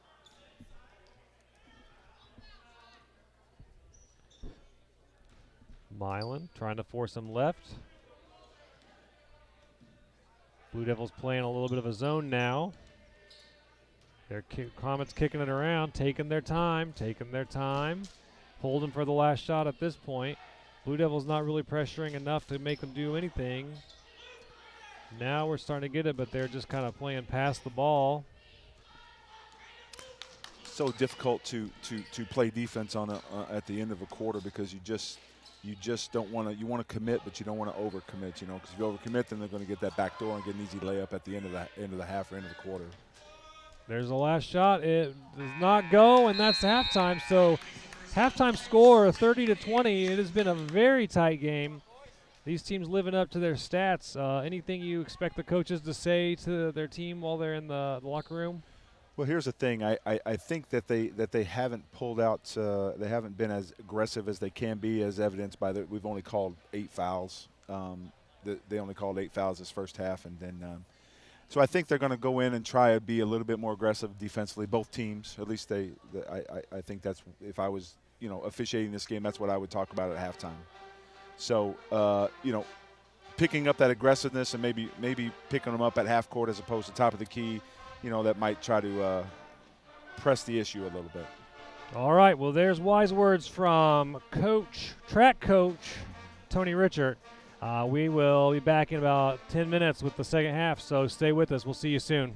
Milan trying to force him left. Blue Devils playing a little bit of a zone now. Their Comets kicking it around, taking their time. Holding for the last shot at this point. Blue Devils not really pressuring enough to make them do anything. Now we're starting to get it, but they're just kind of playing past the ball. So difficult to play defense on at the end of a quarter because you just don't want to. You want to commit, but you don't want to overcommit. You know, because if you overcommit, then they're going to get that back door and get an easy layup at the end of the half or end of the quarter. There's the last shot. It does not go, and that's halftime. So halftime score 30-20. It has been a very tight game. These teams living up to their stats. Anything you expect the coaches to say to their team while they're in the locker room? Well, here's the thing. I think that they haven't pulled out. They haven't been as aggressive as they can be, as evidenced by we've only called 8 fouls. They only called 8 fouls this first half, and then so I think they're going to go in and try to be a little bit more aggressive defensively. Both teams, at least I think that's, if I was officiating this game, that's what I would talk about at halftime. So picking up that aggressiveness and maybe picking them up at half court as opposed to top of the key. That might try to press the issue a little bit. All right, well, there's wise words from track coach Tony Richard. We will be back in about 10 minutes with the second half, so stay with us. We'll see you soon.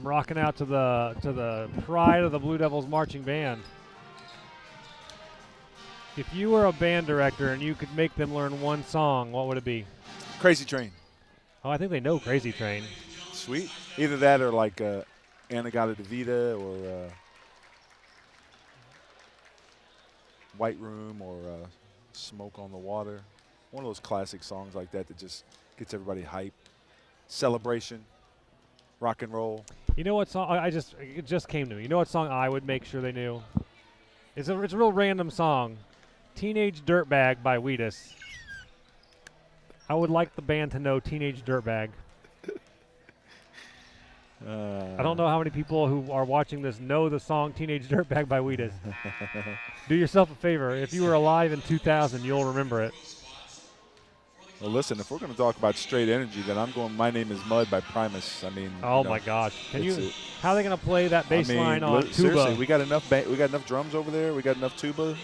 rocking out to the pride of the Blue Devils marching band. If you were a band director and you could make them learn one song, what would it be? Crazy Train. Oh, I think they know Crazy Train. Sweet. Either that or like Anagata Devita or White Room or Smoke on the Water. One of those classic songs like that just gets everybody hyped. Celebration, rock and roll. You know what song? It just came to me. You know what song I would make sure they knew? It's a real random song. Teenage Dirtbag by Wheatus. I would like the band to know Teenage Dirtbag. I don't know how many people who are watching this know the song Teenage Dirtbag by Wheatus. Do yourself a favor. If you were alive in 2000, you'll remember it. Well, listen, if we're going to talk about straight energy, then I'm going My Name is Mud by Primus. I mean, oh my gosh. How are they going to play that bass line on tuba? Seriously, we got enough drums over there. We got enough tuba.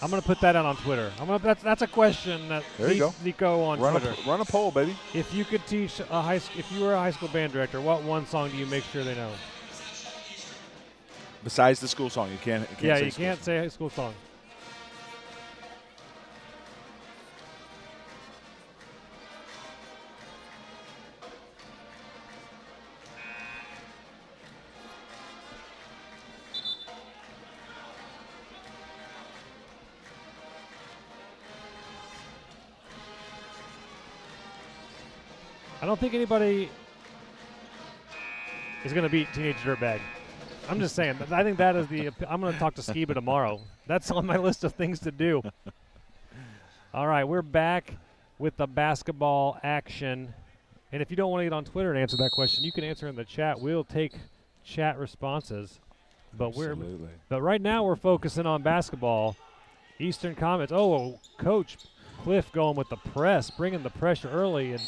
I'm going to put that out on Twitter. That's a question that Nico on Twitter. Run a poll, baby. If you could teach if you were a high school band director, what one song do you make sure they know? Besides the school song, you can't say high school song. I don't think anybody is going to beat Teenage Dirtbag. I'm just saying. I think that is I'm going to talk to Skiba tomorrow. That's on my list of things to do. All right, we're back with the basketball action. And if you don't want to get on Twitter and answer that question, you can answer in the chat. We'll take chat responses. But right now we're focusing on basketball. Eastern Comets. Oh, Coach Cliff going with the press, bringing the pressure early and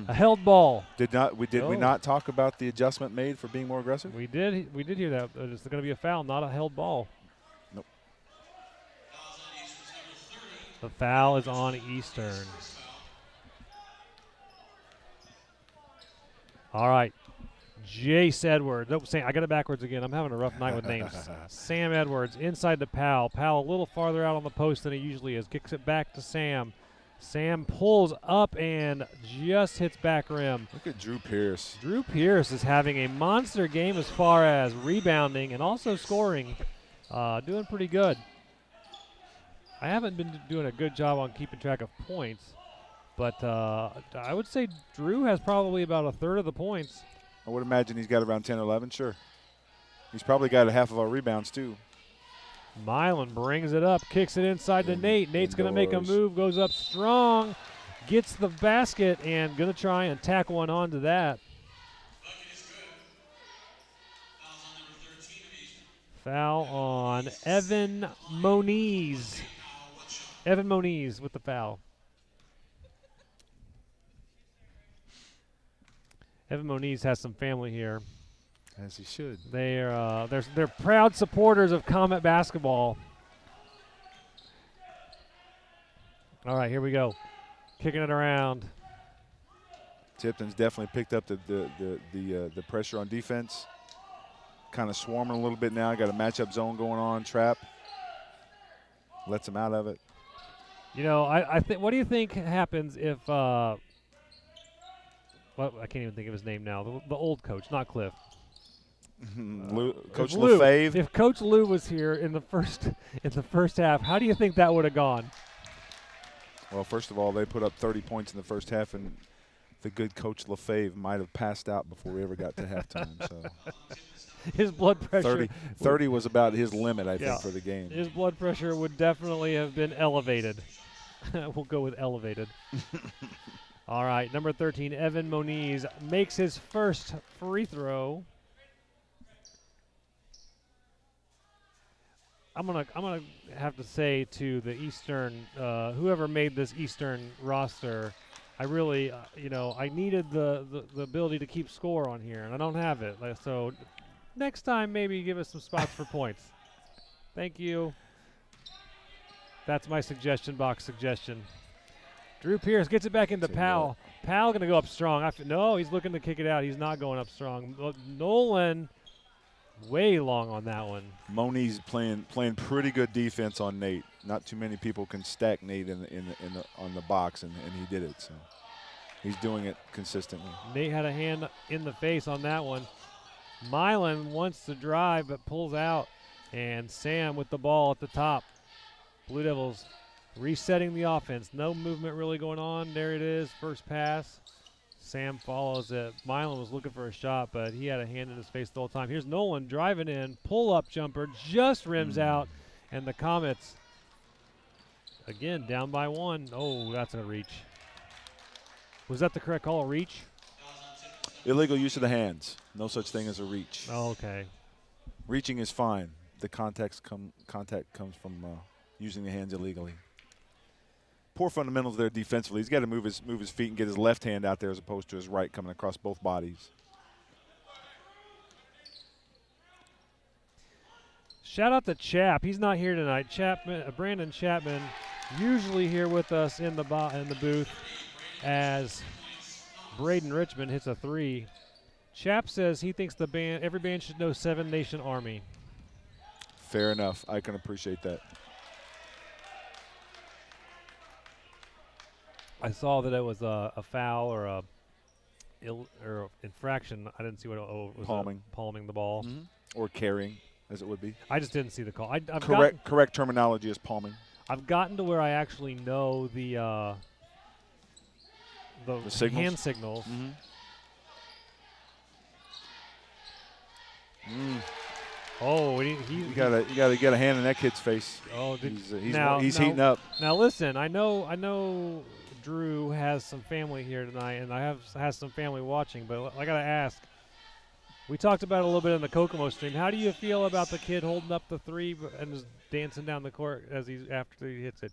a held ball. Did we not talk about the adjustment made for being more aggressive? We did hear that. It's going to be a foul, not a held ball. Nope. The foul is on Eastern. All right. Jace Edwards. Oh, I got it backwards again. I'm having a rough night with names. Sam Edwards inside to Powell. Powell a little farther out on the post than he usually is. Kicks it back to Sam. Sam pulls up and just hits back rim. Look at Drew Pierce. Drew Pierce is having a monster game as far as rebounding and also scoring. Doing pretty good. I haven't been doing a good job on keeping track of points, but I would say Drew has probably about a third of the points. I would imagine he's got around 10 or 11, sure. He's probably got a half of our rebounds, too. Milan brings it up, kicks it inside to Nate. Nate's going to make a move, goes up strong, gets the basket, and going to try and tack one onto that. Foul on Evan Moniz. Evan Moniz with the foul. Evan Moniz has some family here. As he should. They're proud supporters of Comet basketball. All right, here we go. Kicking it around. Tipton's definitely picked up the pressure on defense. Kind of swarming a little bit now. Got a matchup zone going on. Trap. Lets him out of it. You know, I think. What do you think happens if? Well, I can't even think of his name now. The old coach, not Cliff. Coach Lefebvre. If Coach Lou was here in the first half, how do you think that would have gone? Well, first of all, they put up 30 points in the first half, and the good Coach Lefebvre might have passed out before we ever got to halftime. So his blood pressure 30 was about his limit, I think, for the game. His blood pressure would definitely have been elevated. We'll go with elevated. All right, number 13, Evan Moniz makes his first free throw. I'm gonna have to say to the Eastern, whoever made this Eastern roster, I really, I needed the ability to keep score on here, and I don't have it. So next time, maybe give us some spots for points. Thank you. That's my suggestion box suggestion. Drew Pierce gets it back into Say Powell. Powell going to go up strong. No, he's looking to kick it out. He's not going up strong. Nolan way long on that one. Moniz playing pretty good defense on Nate. Not too many people can stack Nate on the box, and he did it. So he's doing it consistently. Nate had a hand in the face on that one. Milan wants to drive but pulls out, and Sam with the ball at the top. Blue Devils resetting the offense. No movement really going on. There it is, first pass. Sam follows it. Milan was looking for a shot, but he had a hand in his face the whole time. Here's Nolan driving in, pull-up jumper, just rims out, and the Comets, again, down by 1. Oh, that's a reach. Was that the correct call, a reach? Illegal use of the hands. No such thing as a reach. Oh, okay. Reaching is fine. The contact comes from using the hands illegally. Poor fundamentals there defensively. He's got to move his feet and get his left hand out there as opposed to his right coming across both bodies. Shout out to Chap. He's not here tonight. Brandon Chapman, usually here with us in the booth as Braden Richmond hits a 3. Chap says he thinks every band should know Seven Nation Army. Fair enough. I can appreciate that. I saw that it was a foul or a infraction. I didn't see what it was. Palming the ball. Mm-hmm. Or carrying, as it would be. I just didn't see the call. Correct terminology is palming. I've gotten to where I actually know the signals? hand signals. Mm-hmm. Oh, you gotta get a hand in that kid's face. Oh, he's heating up. Now listen, I know Drew has some family here tonight, and has some family watching. But I gotta ask. We talked about it a little bit in the Kokomo stream. How do you feel about the kid holding up the 3 and just dancing down the court after he hits it?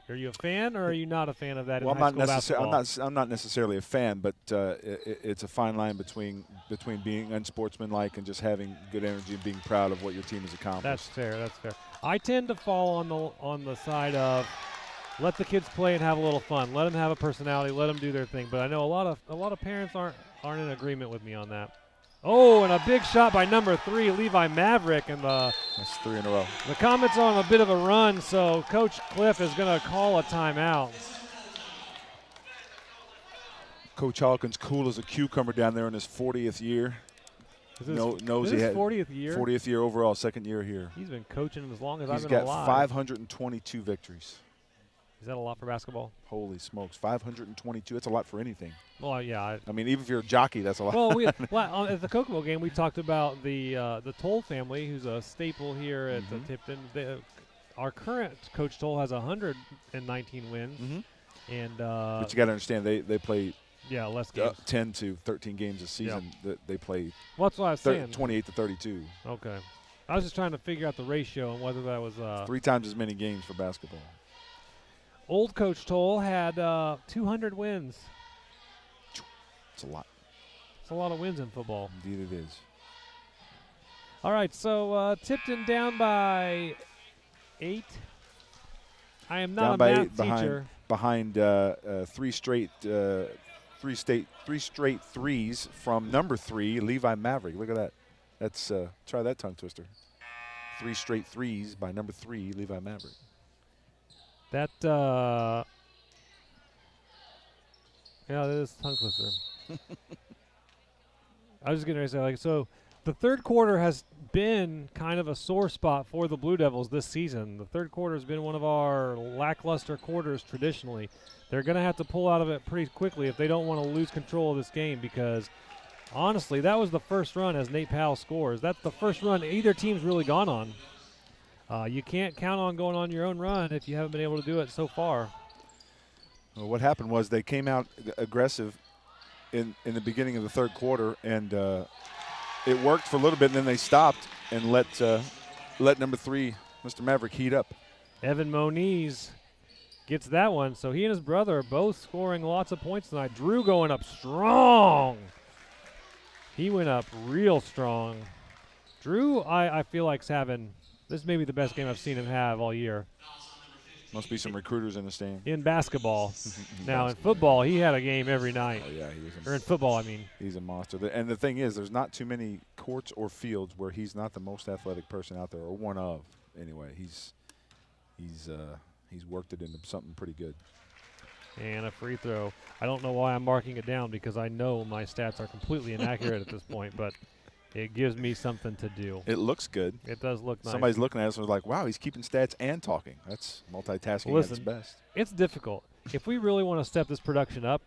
Are you a fan or are you not a fan of that? Well, in high school basketball? I'm not necessarily a fan, but it's a fine line between being unsportsmanlike and just having good energy and being proud of what your team has accomplished. That's fair. I tend to fall on the side of let the kids play and have a little fun. Let them have a personality. Let them do their thing. But I know a lot of parents aren't in agreement with me on that. Oh, and a big shot by number 3, Levi Maverick, and that's 3 in a row. The Comets are on a bit of a run, so Coach Cliff is going to call a timeout. Coach Hawkins, cool as a cucumber down there in his 40th year. Knows he had 40th year. 40th year overall, second year here. He's been coaching as long as I've been alive. He's got 522 victories. Is that a lot for basketball? Holy smokes, 522. That's a lot for anything. Well, yeah. I mean, even if you're a jockey, that's a lot. Well, at the Kokomo game, we talked about the Toll family, who's a staple here at Tipton. Our current Coach Toll has 119 wins. And but you got to understand, they play less games. 10 to 13 games a season. That they play. Well, that's what I was saying. 28 to 32. Okay. I was just trying to figure out the ratio and whether that was 3 times as many games for basketball. Old Coach Toll had 200 wins. It's a lot. It's a lot of wins in football. Indeed it is. All right, so Tipton down by 8. I am not down a math teacher. Behind 3 straight threes from number 3, Levi Maverick. Look at that. That's try that tongue twister. 3 straight threes by number 3, Levi Maverick. That is tongue twister. I was just going to say, so the third quarter has been kind of a sore spot for the Blue Devils this season. The third quarter has been one of our lackluster quarters traditionally. They're going to have to pull out of it pretty quickly if they don't want to lose control of this game because, honestly, that was the first run as Nate Powell scores. That's the first run either team's really gone on. You can't count on going on your own run if you haven't been able to do it so far. Well, what happened was they came out aggressive in the beginning of the third quarter, and it worked for a little bit, and then they stopped and let number 3, Mr. Maverick, heat up. Evan Moniz gets that one, so he and his brother are both scoring lots of points tonight. Drew going up strong. He went up real strong. Drew, I feel like having – this may be the best game I've seen him have all year. Must be some recruiters in the stand. in basketball. Now, in football, he had a game every night. Oh, yeah, Or in football, I mean. he's a monster. And the thing is, there's not too many courts or fields where he's not the most athletic person out there, or one of. Anyway, he's worked it into something pretty good. And a free throw. I don't know why I'm marking it down because I know my stats are completely inaccurate at this point, but it gives me something to do. It looks good. It does look nice. Somebody's looking at us and was like, wow, he's keeping stats and talking. That's multitasking at its best. It's difficult. If we really want to step this production up,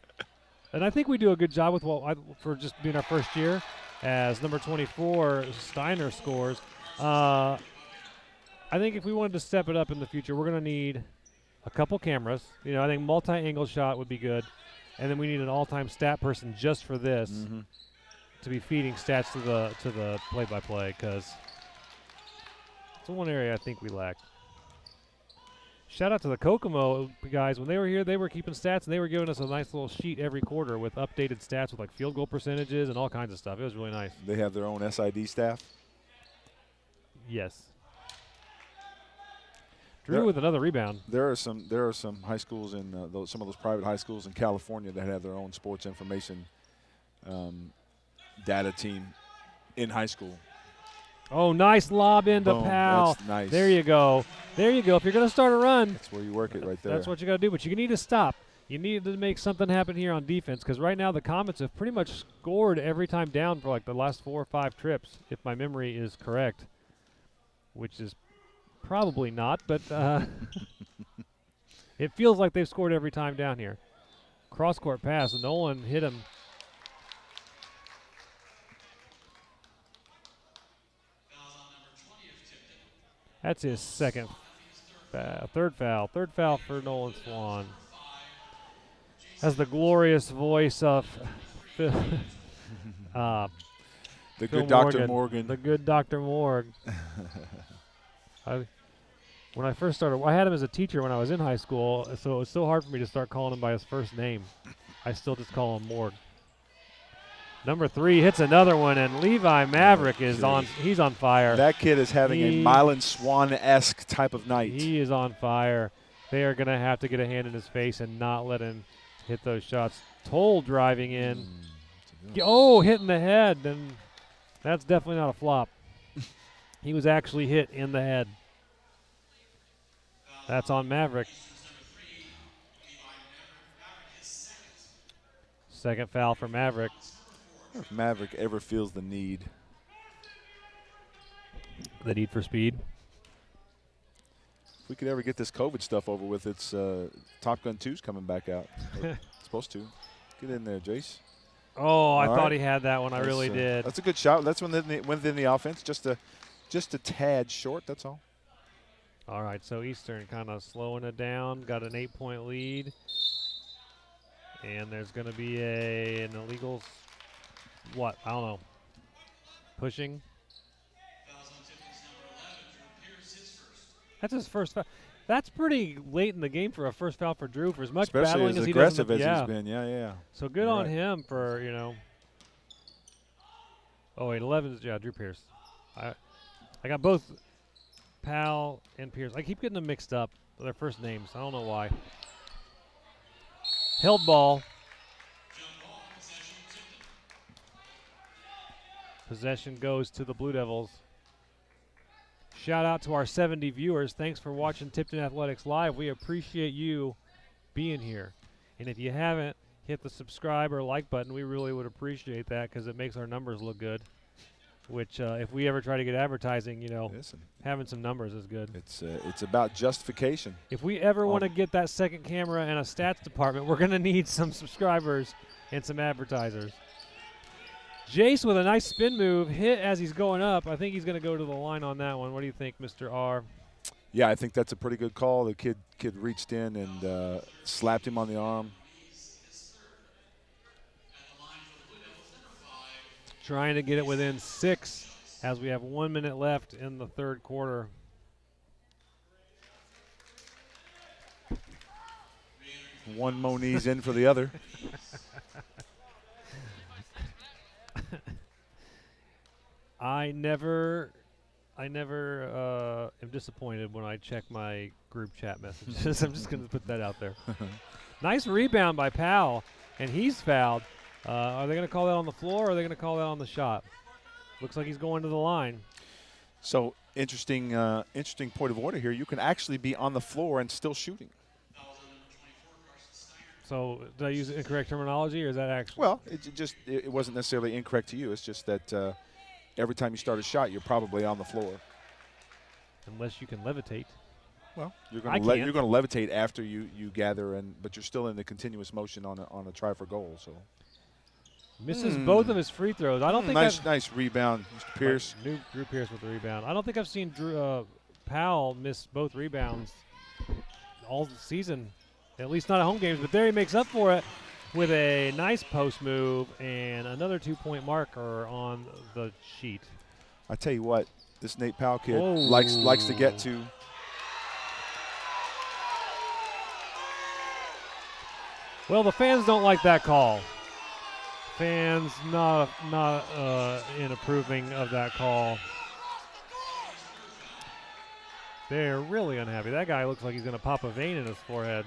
and I think we do a good job with for just being our first year, as number 24, Steiner, scores. I think if we wanted to step it up in the future, we're going to need a couple cameras. I think multi-angle shot would be good. And then we need an all-time stat person just for this. To be feeding stats to the play-by-play, because it's the one area I think we lack. Shout out to the Kokomo guys. When they were here, they were keeping stats, and they were giving us a nice little sheet every quarter with updated stats with like field goal percentages and all kinds of stuff. It was really nice. They have their own SID staff? Yes. Drew with another rebound. There are some high schools in some of those private high schools in California that have their own sports information data team in high school. Oh, nice lob into Powell. That's nice. There you go. There you go. If you're going to start a run, that's where you work it right there. That's what you got to do. But you need to stop. You need to make something happen here on defense, because right now the Comets have pretty much scored every time down for like the last 4 or 5 trips, if my memory is correct, which is probably not, but it feels like they've scored every time down here. Cross-court pass, and Nolan hit him. That's his second foul. Third foul for Nolan Swan. Has the glorious voice of the Phil good Dr. Morgan. The good Dr. Morg. When I first started, I had him as a teacher when I was in high school, so it was so hard for me to start calling him by his first name. I still just call him Morg. Number 3 hits another one, and Levi Maverick is on. He's on fire. That kid is having a Mylan Swan-esque type of night. He is on fire. They are going to have to get a hand in his face and not let him hit those shots. Toll driving in. Hitting the head, and that's definitely not a flop. He was actually hit in the head. That's on Maverick. Second foul for Maverick. I wonder if Maverick ever feels the need. The need for speed? If we could ever get this COVID stuff over with, it's Top Gun 2's coming back out. Supposed to. Get in there, Jace. Oh, I thought he had that one. I really did. That's a good shot. That's within the offense. Just a tad short, that's all. All right, so Eastern kind of slowing it down. Got an 8-point lead. And there's going to be an illegal, I don't know, pushing. That's his first foul. That's pretty late in the game for a first foul for Drew, for as much especially battling as he aggressive does. as he's been, yeah. So good on him for, Oh, wait, 11 is, Drew Pierce. I got both Powell and Pierce. I keep getting them mixed up, their first names. I don't know why. Held ball. Possession goes to the Blue Devils. Shout out to our 70 viewers. Thanks for watching Tipton Athletics Live. We appreciate you being here. And if you haven't, hit the subscribe or like button. We really would appreciate that, because it makes our numbers look good. Which, if we ever try to get advertising, having some numbers is good. It's about justification. If we ever want to get that second camera and a stats department, we're going to need some subscribers and some advertisers. Jace with a nice spin move, hit as he's going up. I think he's going to go to the line on that one. What do you think, Mr. R? Yeah, I think that's a pretty good call. The kid reached in and slapped him on the arm. Trying to get it within 6 as we have 1 minute left in the third quarter. One Moniz in for the other. I never I never am disappointed when I check my group chat messages. I'm just going to put that out there. Nice rebound by Powell, and he's fouled. Are they going to call that on the floor, or are they going to call that on the shot? Looks like he's going to the line. So interesting point of order here. You can actually be on the floor and still shooting. So did I use incorrect terminology, or is that actually? Well, it wasn't necessarily incorrect to you. It's just that every time you start a shot, you're probably on the floor. Unless you can levitate. Well, you're going to levitate after you gather, but you're still in the continuous motion on a try for goal. So misses both of his free throws. I don't think nice rebound, Mr. Pierce. Drew Pierce with the rebound. I don't think I've seen Powell miss both rebounds all season, at least not at home games. But there he makes up for it with a nice post move and another 2-point marker on the sheet. I tell you what, this Nate Powell kid likes to get to. Well, the fans don't like that call. Fans not in approving of that call. They're really unhappy. That guy looks like he's going to pop a vein in his forehead.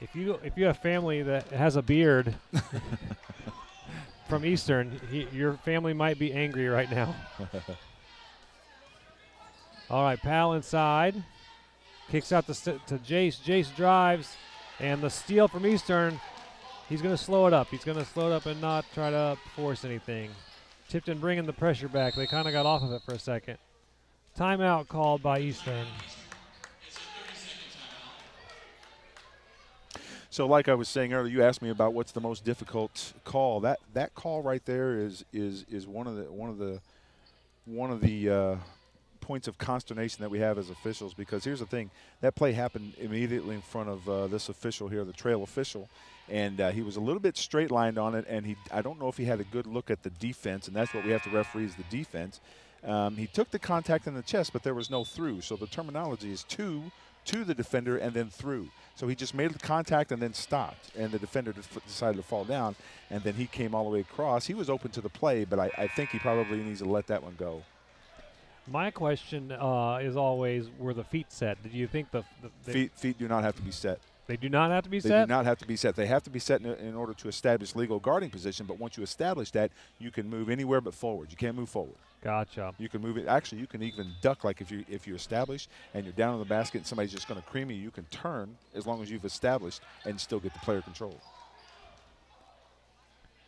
If you have family that has a beard from Eastern, your family might be angry right now. All right, Powell inside. Kicks out to Jace. Jace drives, and the steal from Eastern. He's going to slow it up. He's going to slow it up and not try to force anything. Tipton bringing the pressure back. They kind of got off of it for a second. Timeout called by Eastern. So, like I was saying earlier, you asked me about what's the most difficult call. That call right there is one of the points of consternation that we have as officials, because here's the thing: that play happened immediately in front of this official here, the trail official, and he was a little bit straight lined on it, and I don't know if he had a good look at the defense, and that's what we have to referee is the defense. He took the contact in the chest, but there was no through, so the terminology is to the defender and then through. So he just made the contact and then stopped, and the defender decided to fall down, and then he came all the way across. He was open to the play, but I think he probably needs to let that one go. My question is always, were the feet set? Did you think the feet do not have to be set? They do not have to be set? They do not have to be set. They have to be set in order to establish legal guarding position, but once you establish that, you can move anywhere but forward. You can't move forward. Gotcha. You can move it. Actually, you can even duck. Like if you establish and you're down in the basket and somebody's just going to cream you can turn as long as you've established and still get the player control.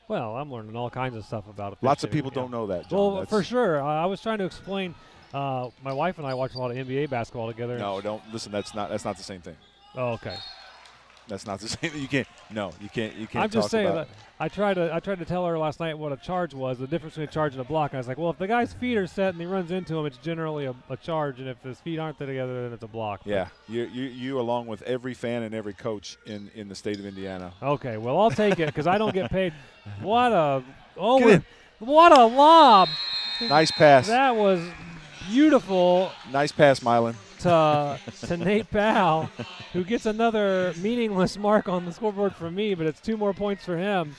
Well, I'm learning all kinds of stuff about it. Lots of people don't know that, John. Well, for sure. I was trying to explain. My wife and I watch a lot of NBA basketball together. No, don't listen. That's not the same thing. Oh, okay. That's not the same. You can't. No, you can't. You can't. I'm just talk saying about that I tried to tell her last night what a charge was, the difference between a charge and a block. And I was like, well, if the guy's feet are set and he runs into him, it's generally a charge, and if his feet aren't together, then it's a block. Yeah, you along with every fan and every coach in the state of Indiana. Okay, well, I'll take it because I don't get paid. What a lob! Nice pass. That was beautiful. Nice pass, Mylan. To Nate Powell, who gets another meaningless mark on the scoreboard for me, but it's 2 more points for him.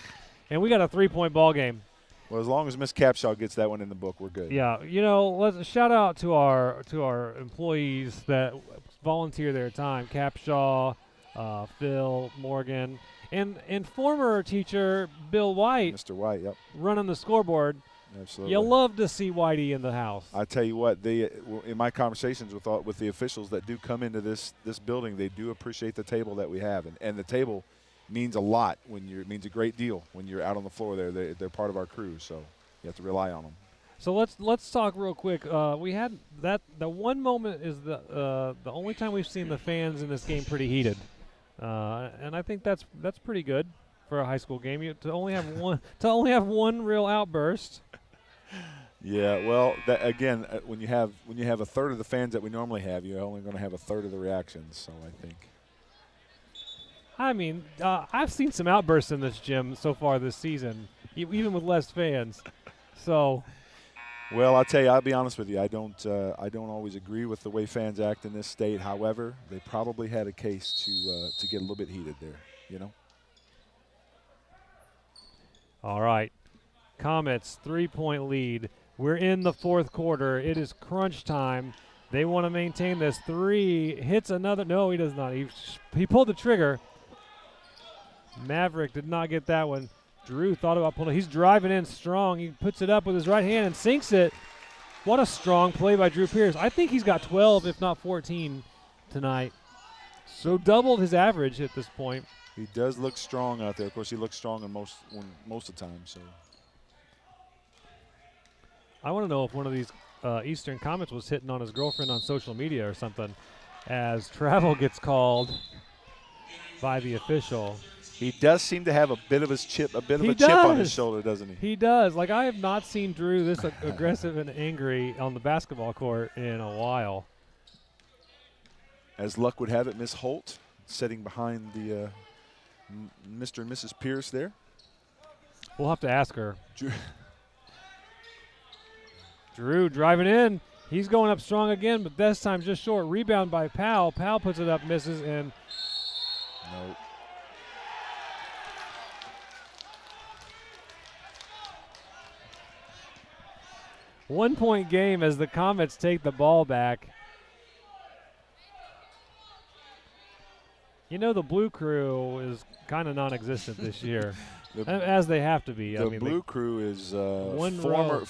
And we got a 3-point ball game. Well, as long as Miss Capshaw gets that one in the book, we're good. Yeah, let's shout out to our employees that volunteer their time. Capshaw, Phil, Morgan, and former teacher Bill White. Mr. White, yep. Running the scoreboard. Absolutely. You love to see Whitey in the house. I tell you what, in my conversations with the officials that do come into this building, they do appreciate the table that we have, and the table means a lot means a great deal when you're out on the floor there. They're part of our crew, so you have to rely on them. So let's talk real quick. We had the one moment is the only time we've seen the fans in this game pretty heated, and I think that's pretty good for a high school game. To only have one real outburst. Yeah, well, when you have a third of the fans that we normally have, you're only going to have a third of the reactions. So I think. I mean, I've seen some outbursts in this gym so far this season, even with less fans. So. Well, I'll be honest with you. I don't always agree with the way fans act in this state. However, they probably had a case to get a little bit heated there. All right. Comets 3-point lead. We're in the fourth quarter. It is crunch time. They want to maintain this. 3 hits another. No, he does not. He pulled the trigger. Maverick did not get that one. Drew thought about pulling it. He's driving in strong. He puts it up with his right hand and sinks it. What a strong play by Drew Pierce. I think he's got 12, if not 14 tonight. So doubled his average at this point. He does look strong out there. Of course, he looks strong in most of the time. So I want to know if one of these Eastern Comets was hitting on his girlfriend on social media or something, as travel gets called by the official. he does seem to have a bit of a chip on his shoulder, doesn't he? He does. Like, I have not seen Drew this aggressive and angry on the basketball court in a while. As luck would have it, Miss Holt sitting behind the Mr. and Mrs. Pierce there. We'll have to ask her. Drew driving in. He's going up strong again, but this time just short. Rebound by Powell. Powell puts it up, misses, and Nope. one-point game as the Comets take the ball back. You know, the Blue Crew is kind of non-existent this year, as they have to be. The Blue Crew is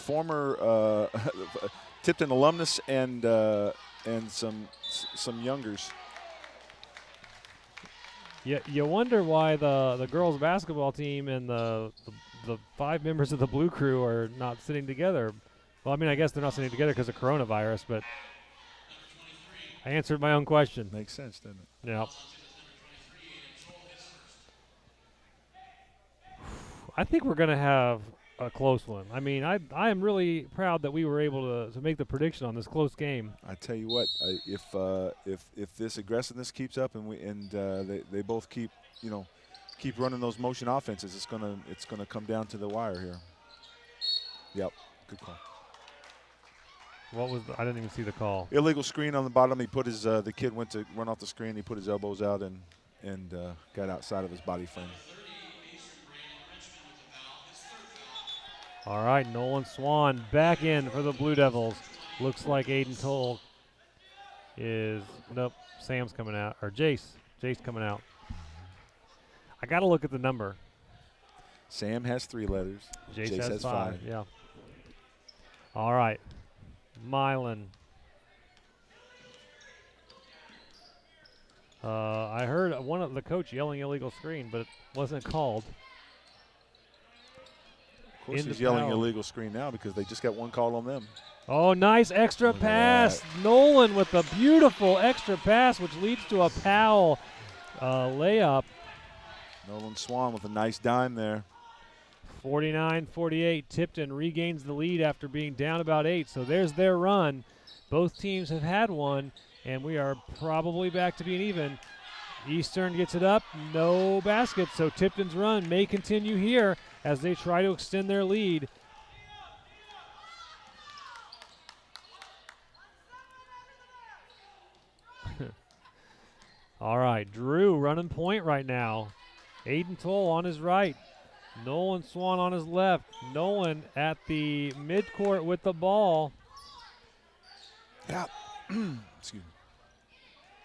former Tipton alumnus and some youngers. You wonder why the girls' basketball team and the 5 members of the Blue Crew are not sitting together. Well, I mean, I guess they're not sitting together because of coronavirus, but I answered my own question. Makes sense, doesn't it? Yeah. I think we're going to have a close one. I mean, I am really proud that we were able to make the prediction on this close game. I tell you what, if this aggressiveness keeps up and they both keep running those motion offenses, it's gonna come down to the wire here. Yep, good call. What was I didn't even see the call. Illegal screen on the bottom. He put his the kid went to run off the screen. He put his elbows out and got outside of his body frame. All right, Nolan Swan back in for the Blue Devils. Looks like Aiden Toll is nope. Sam's coming out or Jace coming out. I got to look at the number. Sam has 3 letters. Jace has 5. Yeah. All right. Milan. I heard one of the coach yelling illegal screen, but it wasn't called. Of course, he's yelling illegal screen now because they just got one call on them. Oh, nice extra pass. Nolan with a beautiful extra pass, which leads to a Powell layup. Nolan Swan with a nice dime there. 49-48. Tipton regains the lead after being down about 8. So there's their run. Both teams have had one, and we are probably back to being even. Eastern gets it up. No basket. So Tipton's run may continue here as they try to extend their lead. All right, Drew running point right now. Aiden Toll on his right. Nolan Swan on his left. Nolan at the midcourt with the ball. Yeah. Excuse me.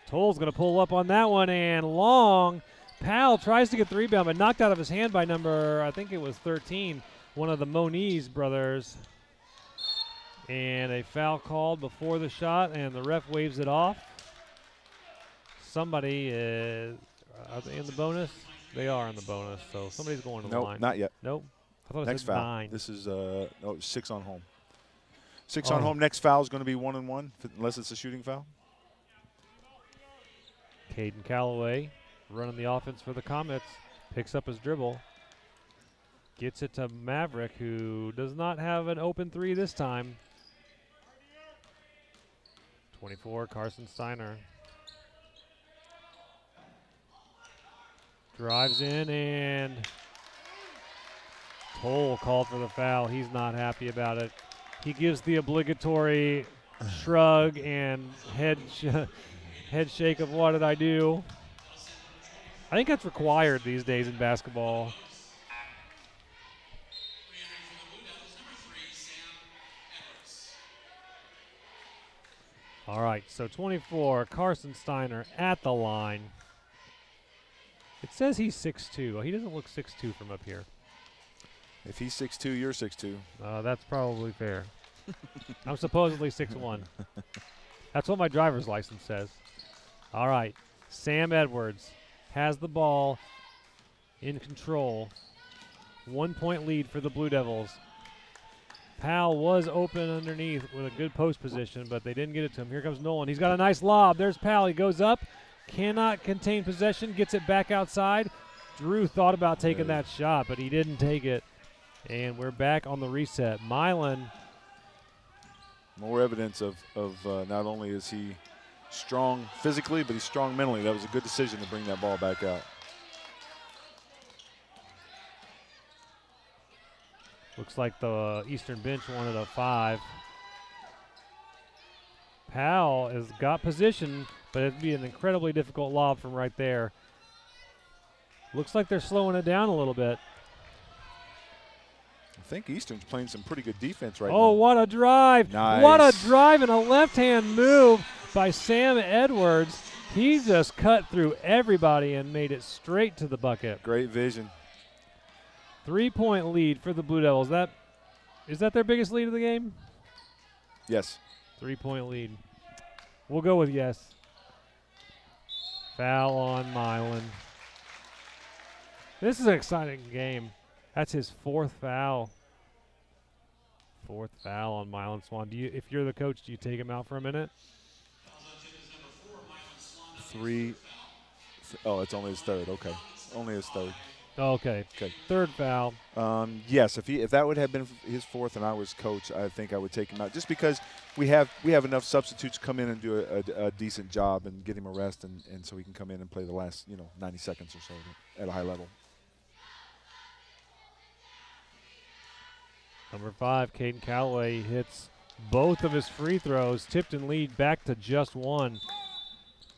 Toll's going to pull up on that one, and long. Powell tries to get the rebound, but knocked out of his hand by number, I think it was 13, one of the Moniz brothers. And a foul called before the shot, and the ref waves it off. Somebody is, are they in the bonus? They are in the bonus, so somebody's going to the line. Nope, not yet. Nope. I thought Next it said foul. 9. This is 6 on home. 6 on home. Next foul is going to be 1-1, unless it's a shooting foul. Caden Calloway running the offense for the Comets. Picks up his dribble. Gets it to Maverick, who does not have an open 3 this time. 24, Carson Steiner. Drives in, and Toll called for the foul. He's not happy about it. He gives the obligatory shrug and head shake of what did I do? I think that's required these days in basketball. All right, so 24, Carson Steiner at the line. It says he's 6'2". He doesn't look 6'2" from up here. If he's 6'2", you're 6'2". That's probably fair. I'm supposedly 6'1". That's what my driver's license says. All right, Sam Edwards has the ball in control. 1 point lead for the Blue Devils. Powell was open underneath with a good post position, but they didn't get it to him. Here comes Nolan. He's got a nice lob. There's Powell. He goes up, cannot contain possession, gets it back outside. Drew thought about taking that shot, but he didn't take it. And we're back on the reset. Milan. More evidence of not only is he strong physically, but he's strong mentally. That was a good decision to bring that ball back out. Looks like the Eastern bench wanted a 5. Powell has got position, but it'd be an incredibly difficult lob from right there. Looks like they're slowing it down a little bit. I think Eastern's playing some pretty good defense right now. Oh, what a drive. Nice. What a drive and a left-hand move by Sam Edwards. He just cut through everybody and made it straight to the bucket. Great vision. 3-point lead for the Blue Devils. Is that their biggest lead of the game? Yes. 3-point lead. We'll go with yes. Foul on Milan. This is an exciting game. That's his 4th foul. 4th foul on Milan Swan. If you're the coach, do you take him out for a minute? 3. Oh, it's only his 3rd. Okay. Only his 3rd. Okay. 3rd foul. Yes, if that would have been his 4th and I was coach, I think I would take him out. Just because we have enough substitutes come in and do a decent job and get him a rest, and so he can come in and play the last 90 seconds or so at a high level. Number 5, Caden Calloway hits both of his free throws. Tipton lead back to just 1.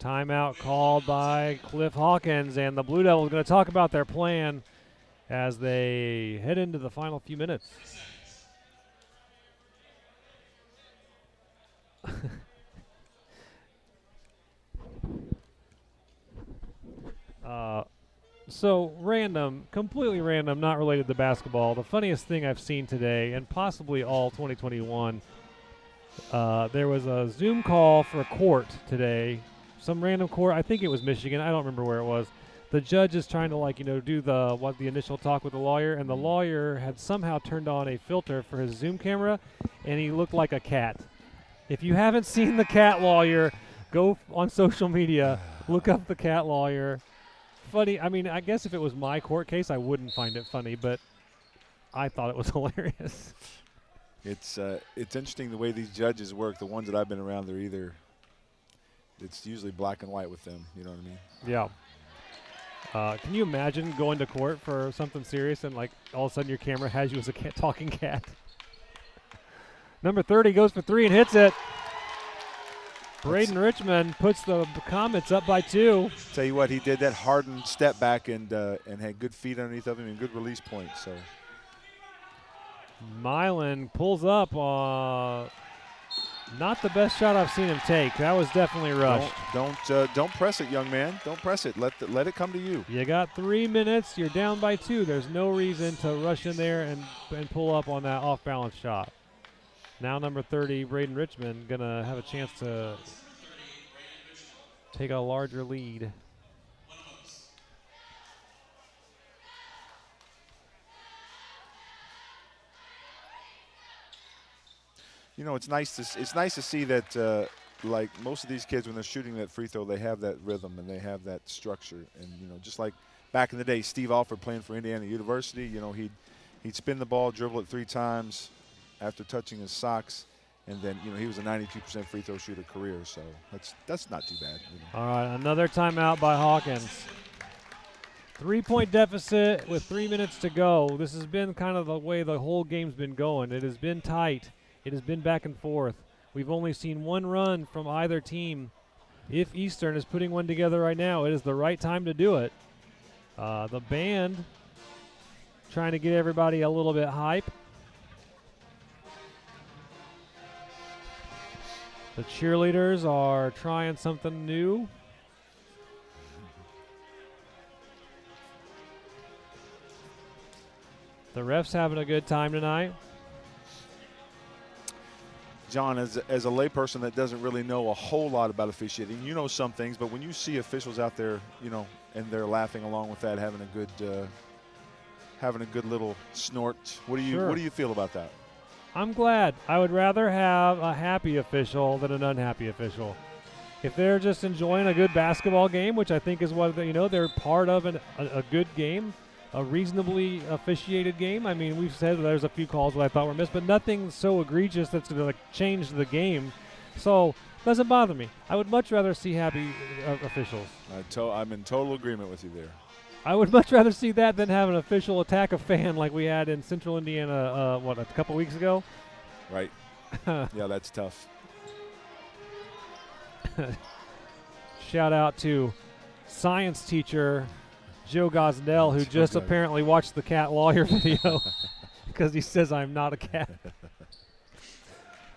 Timeout called by Cliff Hawkins, and the Blue Devils are going to talk about their plan as they head into the final few minutes. So random, completely random, not related to basketball. The funniest thing I've seen today, and possibly all 2021, there was a Zoom call for a court today. Some random court. I think it was Michigan. I don't remember where it was. The judge is trying to do the initial talk with the lawyer, and the lawyer had somehow turned on a filter for his Zoom camera, and he looked like a cat. If you haven't seen the cat lawyer, go on social media, look up the cat lawyer. Funny. I mean, I guess if it was my court case, I wouldn't find it funny, but I thought it was hilarious. It's interesting the way these judges work. The ones that I've been around, they're either it's usually black and white with them. You know what I mean? Yeah. Can you imagine going to court for something serious and all of a sudden your camera has you as a talking cat? Number 30 goes for 3 and hits it. Braden Richmond puts the Comets up by 2. Tell you what, he did that hardened step back and had good feet underneath of him and good release point. So Milan pulls up. Not the best shot I've seen him take. That was definitely rushed. Don't press it, young man. Don't press it. Let it come to you. You got 3 minutes. You're down by 2. There's no reason to rush in there and pull up on that off-balance shot. Now number 30, Braden Richmond, going to have a chance to take a larger lead. It's nice to see that like most of these kids when they're shooting that free throw, they have that rhythm and they have that structure. And just like back in the day, Steve Alford playing for Indiana University, he'd spin the ball, dribble it 3 times after touching his socks, and then he was a 92% free throw shooter career. So that's not too bad. All right, another timeout by Hawkins. 3-point deficit with 3 minutes to go. This has been kind of the way the whole game's been going. It has been tight. It has been back and forth. We've only seen one run from either team. If Eastern is putting one together right now, it is the right time to do it. The band trying to get everybody a little bit hype. The cheerleaders are trying something new. The ref's having a good time tonight. John, as a layperson that doesn't really know a whole lot about officiating, you know some things, but when you see officials out there, you know, and they're laughing along with that, having a good little snort, what do you feel about that? I'm glad. I would rather have a happy official than an unhappy official. If they're just enjoying a good basketball game, which I think is what they're part of a good game, a reasonably officiated game. I mean, we've said there's a few calls that I thought were missed, but nothing so egregious that's going to change the game. So it doesn't bother me. I would much rather see happy officials. I'm in total agreement with you there. I would much rather see that than have an official attack a fan like we had in Central Indiana, a couple weeks ago? Right. Yeah, that's tough. Shout out to science teacher Joe Gosnell, who just apparently watched the cat lawyer video because he says I'm not a cat.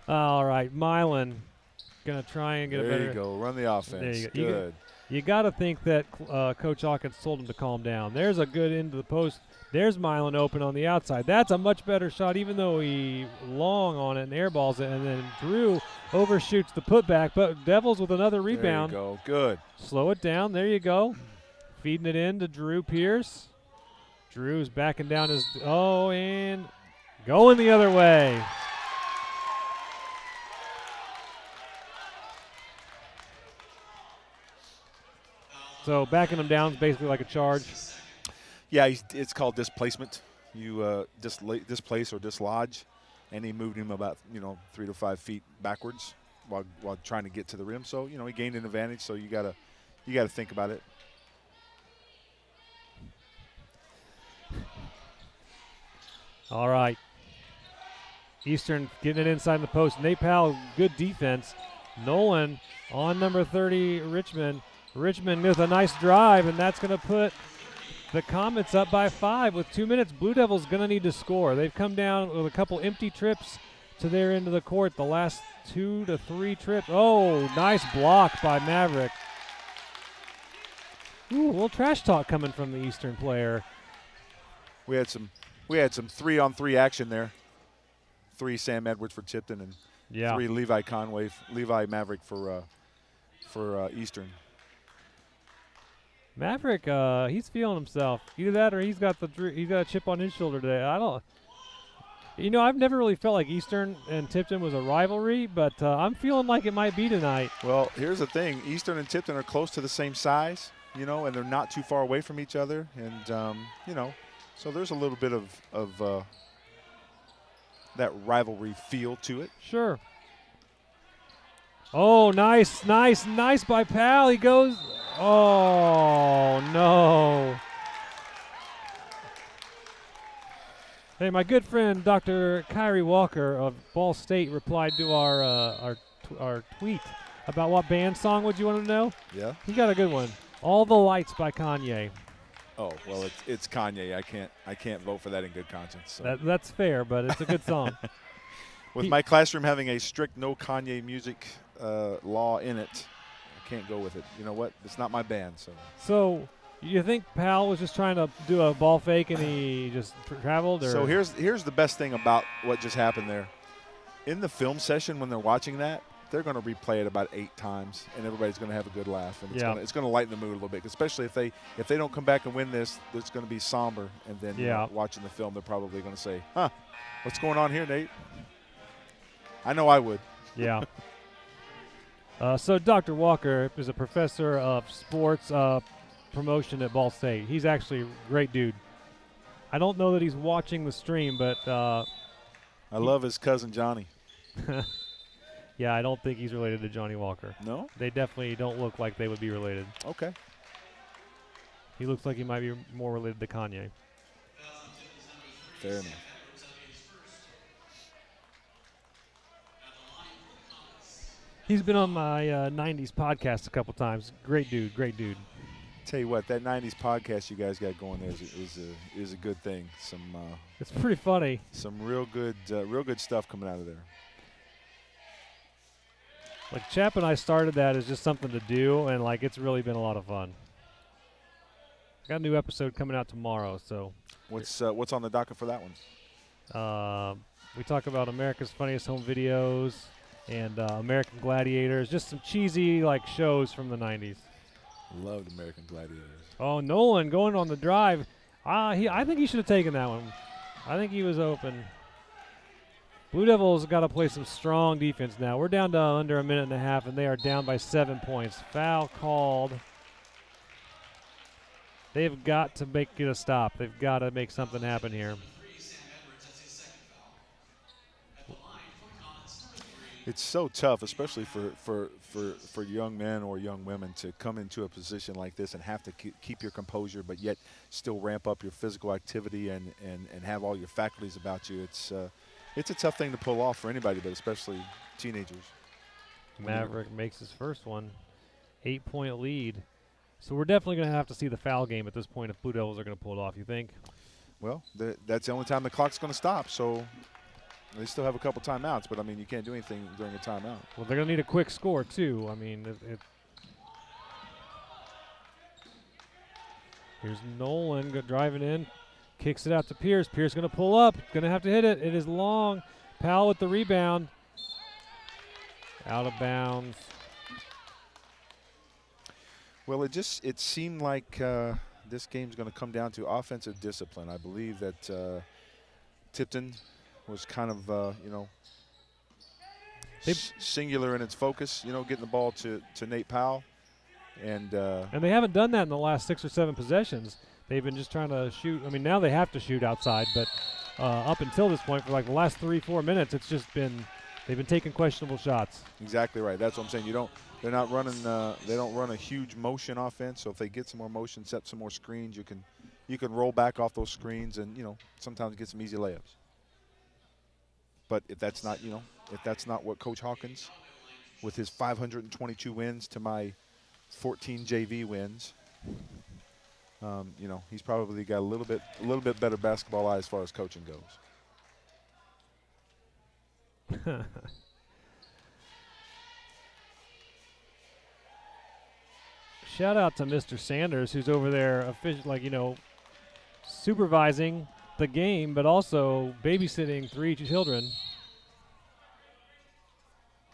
All right, Milan going to try and get a better. There you go. Run the offense. There you go. Good. You got to think that Coach Hawkins told him to calm down. There's a good into the post. There's Milan open on the outside. That's a much better shot, even though he long on it and airballs it. And then Drew overshoots the putback, but Devils with another rebound. There you go. Good. Slow it down. There you go. Feeding it in to Drew Pierce. Drew's backing down his – and going the other way. So backing him down is basically like a charge. Yeah, it's called displacement. You displace or dislodge, and he moved him about 3 to 5 feet backwards while trying to get to the rim. So he gained an advantage. So you gotta think about it. All right. Eastern getting it inside the post. Nate Powell, good defense. Nolan on number 30, Richmond. Richmond with a nice drive, and that's going to put the Comets up by 5 with 2 minutes. Blue Devils going to need to score. They've come down with a couple empty trips to their end of the court the last 2 to 3 trips. Oh, nice block by Maverick. Ooh, a little trash talk coming from the Eastern player. We had some 3-on-3 action there. 3 Sam Edwards for Tipton and 3 Levi Maverick for Eastern. Maverick, he's feeling himself. Either that or he's got a chip on his shoulder today. I've never really felt like Eastern and Tipton was a rivalry, but I'm feeling like it might be tonight. Well, here's the thing. Eastern and Tipton are close to the same size, and they're not too far away from each other. And, so there's a little bit of that rivalry feel to it. Sure. Oh, nice by Powell. He goes. Oh, no. Hey, my good friend Dr. Kyrie Walker of Ball State replied to our tweet about what band song would you want to know? Yeah. He got a good one. All the Lights by Kanye. Oh, well, it's Kanye. I can't vote for that in good conscience. So. That's fair, but it's a good song. With my classroom having a strict no Kanye music law in it, I can't go with it. You know what? It's not my band. So you think Powell was just trying to do a ball fake and he just traveled? Or? So here's the best thing about what just happened there. In the film session when they're watching that, they're going to replay it about 8 times, and everybody's going to have a good laugh. And it's going to lighten the mood a little bit, especially if they don't come back and win this, it's going to be somber. And then watching the film, they're probably going to say, huh, what's going on here, Nate? I know I would. Yeah. So Dr. Walker is a professor of sports promotion at Ball State. He's actually a great dude. I don't know that he's watching the stream, but I love his cousin Johnny. Yeah, I don't think he's related to Johnny Walker. No? They definitely don't look like they would be related. Okay. He looks like he might be more related to Kanye. Fair enough. He's been on my 90s podcast a couple times. Great dude. Tell you what, that 90s podcast you guys got going there is a good thing. It's pretty funny. Some real good stuff coming out of there. Like Chap and I started that as just something to do, and like it's really been a lot of fun. Got a new episode coming out tomorrow, so. What's on the docket for that one? We talk about America's Funniest Home Videos and American Gladiators, just some cheesy like shows from the 90s. Loved American Gladiators. Oh, Nolan going on the drive. I think he should have taken that one. I think he was open. Blue Devils got to play some strong defense now. We're down to under a minute and a half, and they are down by 7 points. Foul called. They've got to make it a stop. They've got to make something happen here. It's so tough, especially for young men or young women to come into a position like this and have to keep your composure, but yet still ramp up your physical activity and have all your faculties about you. It's a tough thing to pull off for anybody, but especially teenagers. Maverick makes his first one. 8-point lead. So we're definitely going to have to see the foul game at this point if Blue Devils are going to pull it off, you think? Well, that's the only time the clock's going to stop, so they still have a couple timeouts, but, I mean, you can't do anything during a timeout. Well, they're going to need a quick score, too. I mean, here's Nolan driving in, kicks it out to Pierce. Pierce going to pull up, going to have to hit it. It is long. Powell with the rebound. Out of bounds. Well, it seemed like this game's going to come down to offensive discipline. I believe that Tipton was kind of, singular in its focus, getting the ball to Nate Powell. And they haven't done that in the last 6 or 7 possessions. They've been just trying to shoot. I mean, now they have to shoot outside, but up until this point, for like the last 3-4 minutes, it's just been they've been taking questionable shots. Exactly right. That's what I'm saying. They're not running. They don't run a huge motion offense. So if they get some more motion, set some more screens, you can roll back off those screens and sometimes get some easy layups. But if that's not what Coach Hawkins, with his 522 wins to my 14 JV wins, he's probably got a little bit better basketball eye as far as coaching goes. Shout out to Mr. Sanders, who's over there, supervising the game, but also babysitting 3 children.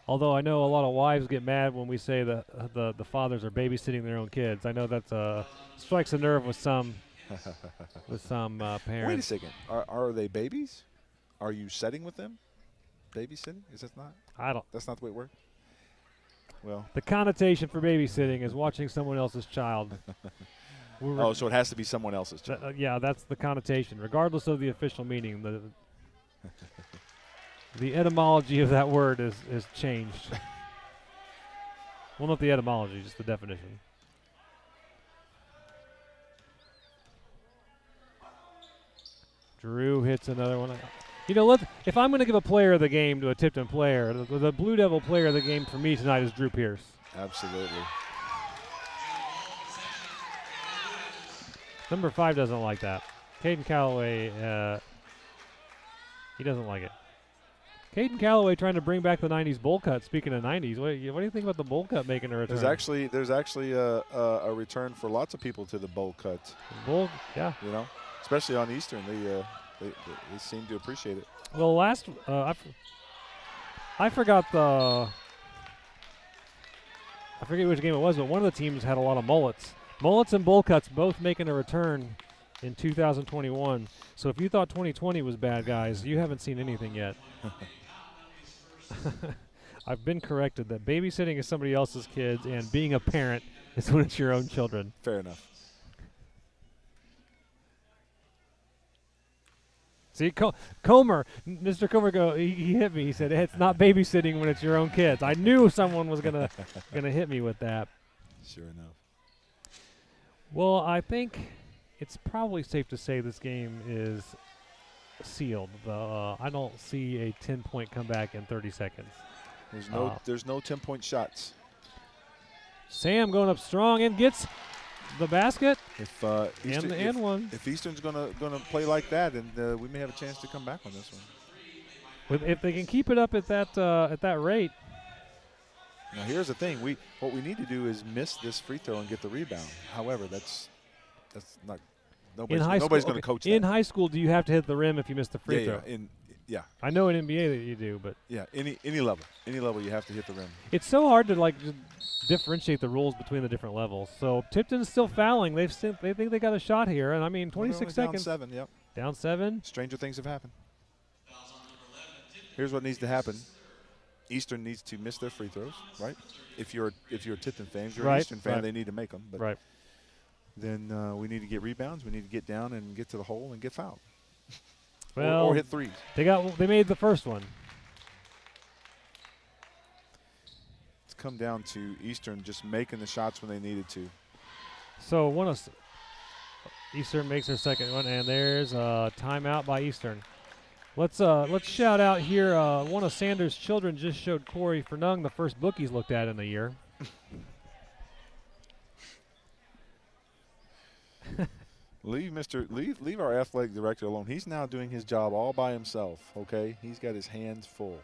Although I know a lot of wives get mad when we say that the fathers are babysitting their own kids. I know that strikes a nerve with some parents. Wait a second. Are they babies? Are you setting with them? Babysitting? Is that not? That's not the way it works. Well, the connotation for babysitting is watching someone else's child. So it has to be someone else's child. Yeah, that's the connotation, regardless of the official meaning. The etymology of that word is changed. Well, not the etymology, just the definition. Drew hits another one. If I'm going to give a player of the game to a Tipton player, the Blue Devil player of the game for me tonight is Drew Pierce. Absolutely. Number 5 doesn't like that. Caden Calloway, he doesn't like it. Caden Calloway trying to bring back the 90s bowl cut. Speaking of 90s, what do you think about the bowl cut making a return? There's actually a return for lots of people to the bowl cut. Bowl, yeah. Especially on Eastern, they seem to appreciate it. Well, I forgot I forget which game it was, but one of the teams had a lot of mullets. Mullets and bowl cuts both making a return in 2021. So if you thought 2020 was bad, guys, you haven't seen anything yet. I've been corrected that babysitting is somebody else's kids and being a parent is when it's your own children. Fair enough. See, Comer, Mr. Comer, he hit me. He said, it's not babysitting when it's your own kids. I knew someone was gonna hit me with that. Sure enough. Well, I think it's probably safe to say this game is sealed. I don't see a 10-point comeback in 30 seconds. There's no 10-point shots. Sam going up strong and gets the basket. If one. If Eastern's gonna play like that, then we may have a chance to come back on this one. If they can keep it up at that rate, Now here's the thing: what we need to do is miss this free throw and get the rebound. However, that's not nobody's going to coach that. In high school, do you have to hit the rim if you miss the free throw? Yeah. I know in NBA that you do, but Yeah, any level you have to hit the rim. it's so hard to like just differentiate the rules between the different levels. So Tipton's still fouling. They think they got a shot here, and I mean 26 seconds. Down 7. Yep. Down 7. Stranger things have happened. Here's what needs to happen. Eastern needs to miss their free throws, right? If you're a Tipton fan, if you're an Eastern fan, they need to make them. But then we need to get rebounds. We need to get down and get to the hole and get fouled. Well, or hit threes. They made the first one. It's come down to Eastern just making the shots when they needed to. So Eastern makes their second one, and there's a timeout by Eastern. Let's shout out here. One of Sanders' children just showed Corey Fernung the first book he's looked at in the year. Leave our athletic director alone. He's now doing his job all by himself, okay? He's got his hands full.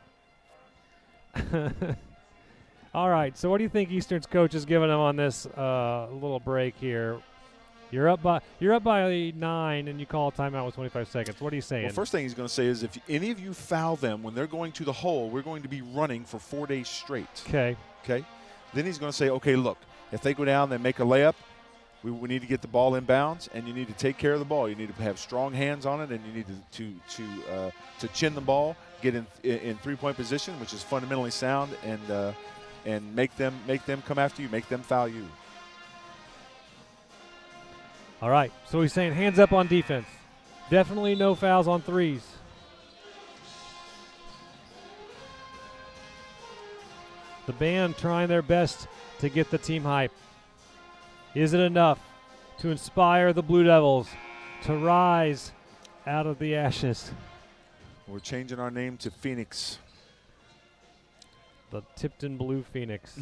All right, so what do you think Eastern's coach is giving them on this little break here? You're up by 9, and you call a timeout with 25 seconds. What are you saying? Well, first thing he's going to say is if any of you foul them when they're going to the hole, we're going to be running for 4 days straight. Okay. Then he's going to say, okay, look, if they go down, they make a layup, we need to get the ball in bounds, and you need to take care of the ball. You need to have strong hands on it, and you need to chin the ball, get in three-point position, which is fundamentally sound, and make them come after you, make them foul you. All right, so he's saying hands up on defense. Definitely no fouls on threes. The band trying their best to get the team hype. Is it enough to inspire the Blue Devils to rise out of the ashes? We're changing our name to Phoenix. The Tipton Blue Phoenix.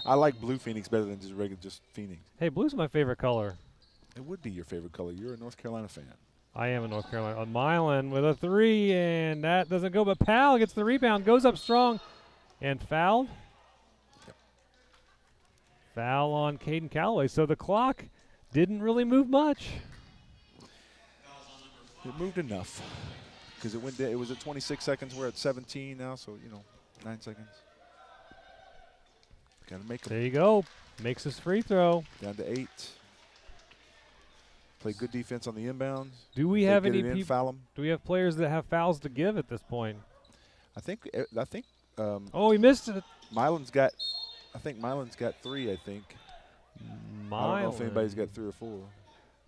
I like Blue Phoenix better than just Phoenix. Hey, blue's my favorite color. It would be your favorite color. You're a North Carolina fan. I am a North Carolina. Milan with a 3, and that doesn't go, but Powell gets the rebound, goes up strong, and fouled. Yep. Foul on Caden Calloway. So the clock didn't really move much. It moved enough because it was at 26 seconds. We're at 17 now, so 9 seconds. Got to make them. There you go. Makes his free throw. Down to 8. Play good defense on the inbounds. Do we have any people? Foul them. Do we have players that have fouls to give at this point? I think. Oh, he missed it. I think Milan's got 3. I think. Milan. I don't know if anybody's got 3 or 4.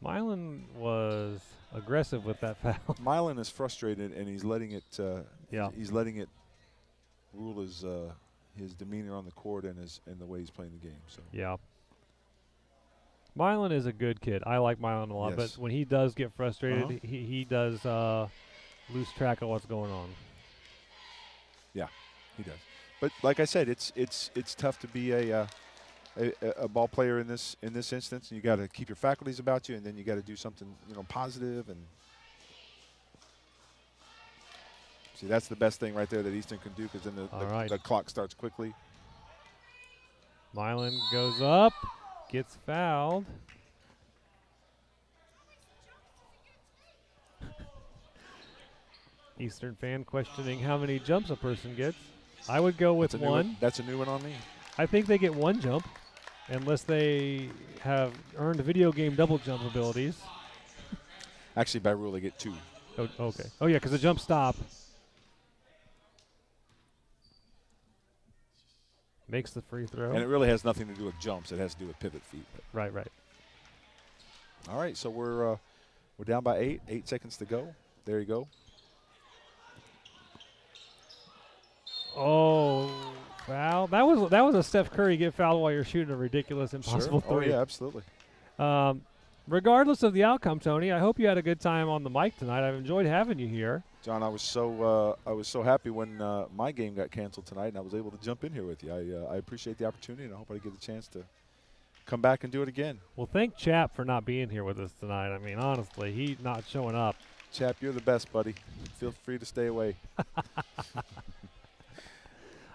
Milan was aggressive with that foul. Milan is frustrated, and he's letting it. He's letting it rule his demeanor on the court and the way he's playing the game. So. Yeah. Milan is a good kid. I like Milan a lot, yes. but when he does get frustrated, he does lose track of what's going on. Yeah, he does. But like I said, it's tough to be a ball player in this instance. You got to keep your faculties about you, and then you got to do something positive. And see, that's the best thing right there that Eastern can do, because then the clock starts quickly. Milan goes up. Gets fouled. Eastern fan questioning how many jumps a person gets. I would go with 1. That's a new one on me. I think they get 1 jump, unless they have earned video game double jump abilities. Actually, by rule, they get 2. Oh, okay. Oh, yeah, because the jump stop makes the free throw. And it really has nothing to do with jumps. It has to do with pivot feet. Right. All right, so we're down by 8. 8 seconds to go. There you go. Oh, foul. That was a Steph Curry get fouled while you're shooting a ridiculous, impossible 3. Oh, yeah, absolutely. Regardless of the outcome, Tony, I hope you had a good time on the mic tonight. I've enjoyed having you here. John, I was so happy when my game got canceled tonight, and I was able to jump in here with you. I appreciate the opportunity, and I hope I get the chance to come back and do it again. Well, thank Chap for not being here with us tonight. I mean, honestly, he not showing up. Chap, you're the best, buddy. Feel free to stay away.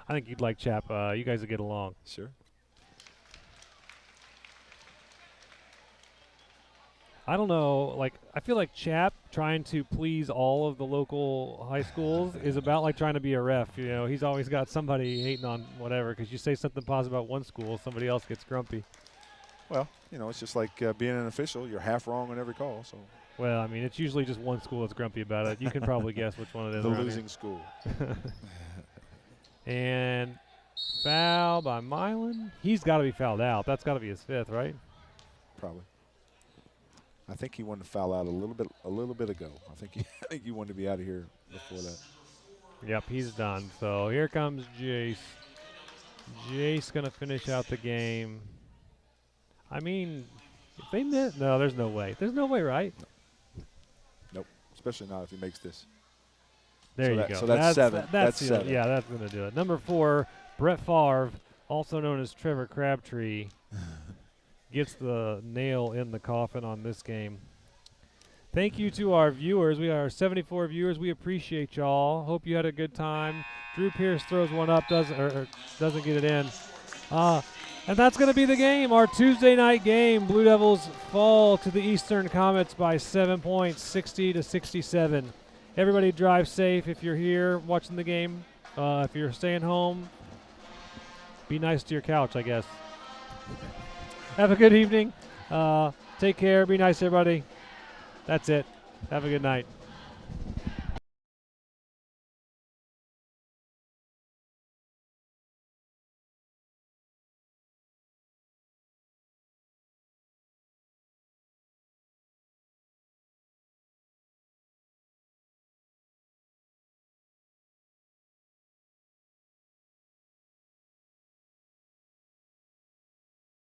I think you'd like Chap. You guys would get along. Sure. I don't know. Like, I feel like Chap trying to please all of the local high schools is about like trying to be a ref. You know, he's always got somebody hating on whatever because you say something positive about one school, somebody else gets grumpy. Well, you know, it's just like being an official. You're half wrong on every call. So Well, I mean, it's usually just one school that's grumpy about it. You can probably guess which one it is. the around losing here. school. And foul by Milan. He's got to be fouled out. That's got to be his 5th, right? Probably. I think he wanted to foul out a little bit ago. I think he wanted to be out of here before that. Yep, he's done. So here comes Jace. Jace gonna finish out the game. I mean, if they miss, no, there's no way. There's no way, right? Nope. Especially not if he makes this. There So you that- go. so that's 7. That's the- 7. Yeah, that's gonna do it. Number 4, Brett Favre, also known as Trevor Crabtree, gets the nail in the coffin on this game. Thank you to our viewers. We are 74 viewers. We appreciate y'all. Hope you had a good time. Drew Pierce throws one up, doesn't get it in. And that's going to be the game, our Tuesday night game. Blue Devils fall to the Eastern Comets by 7 points, 60-67. Everybody drive safe if you're here watching the game. If you're staying home, be nice to your couch, I guess. Have a good evening. Take care. Be nice, everybody. That's it. Have a good night.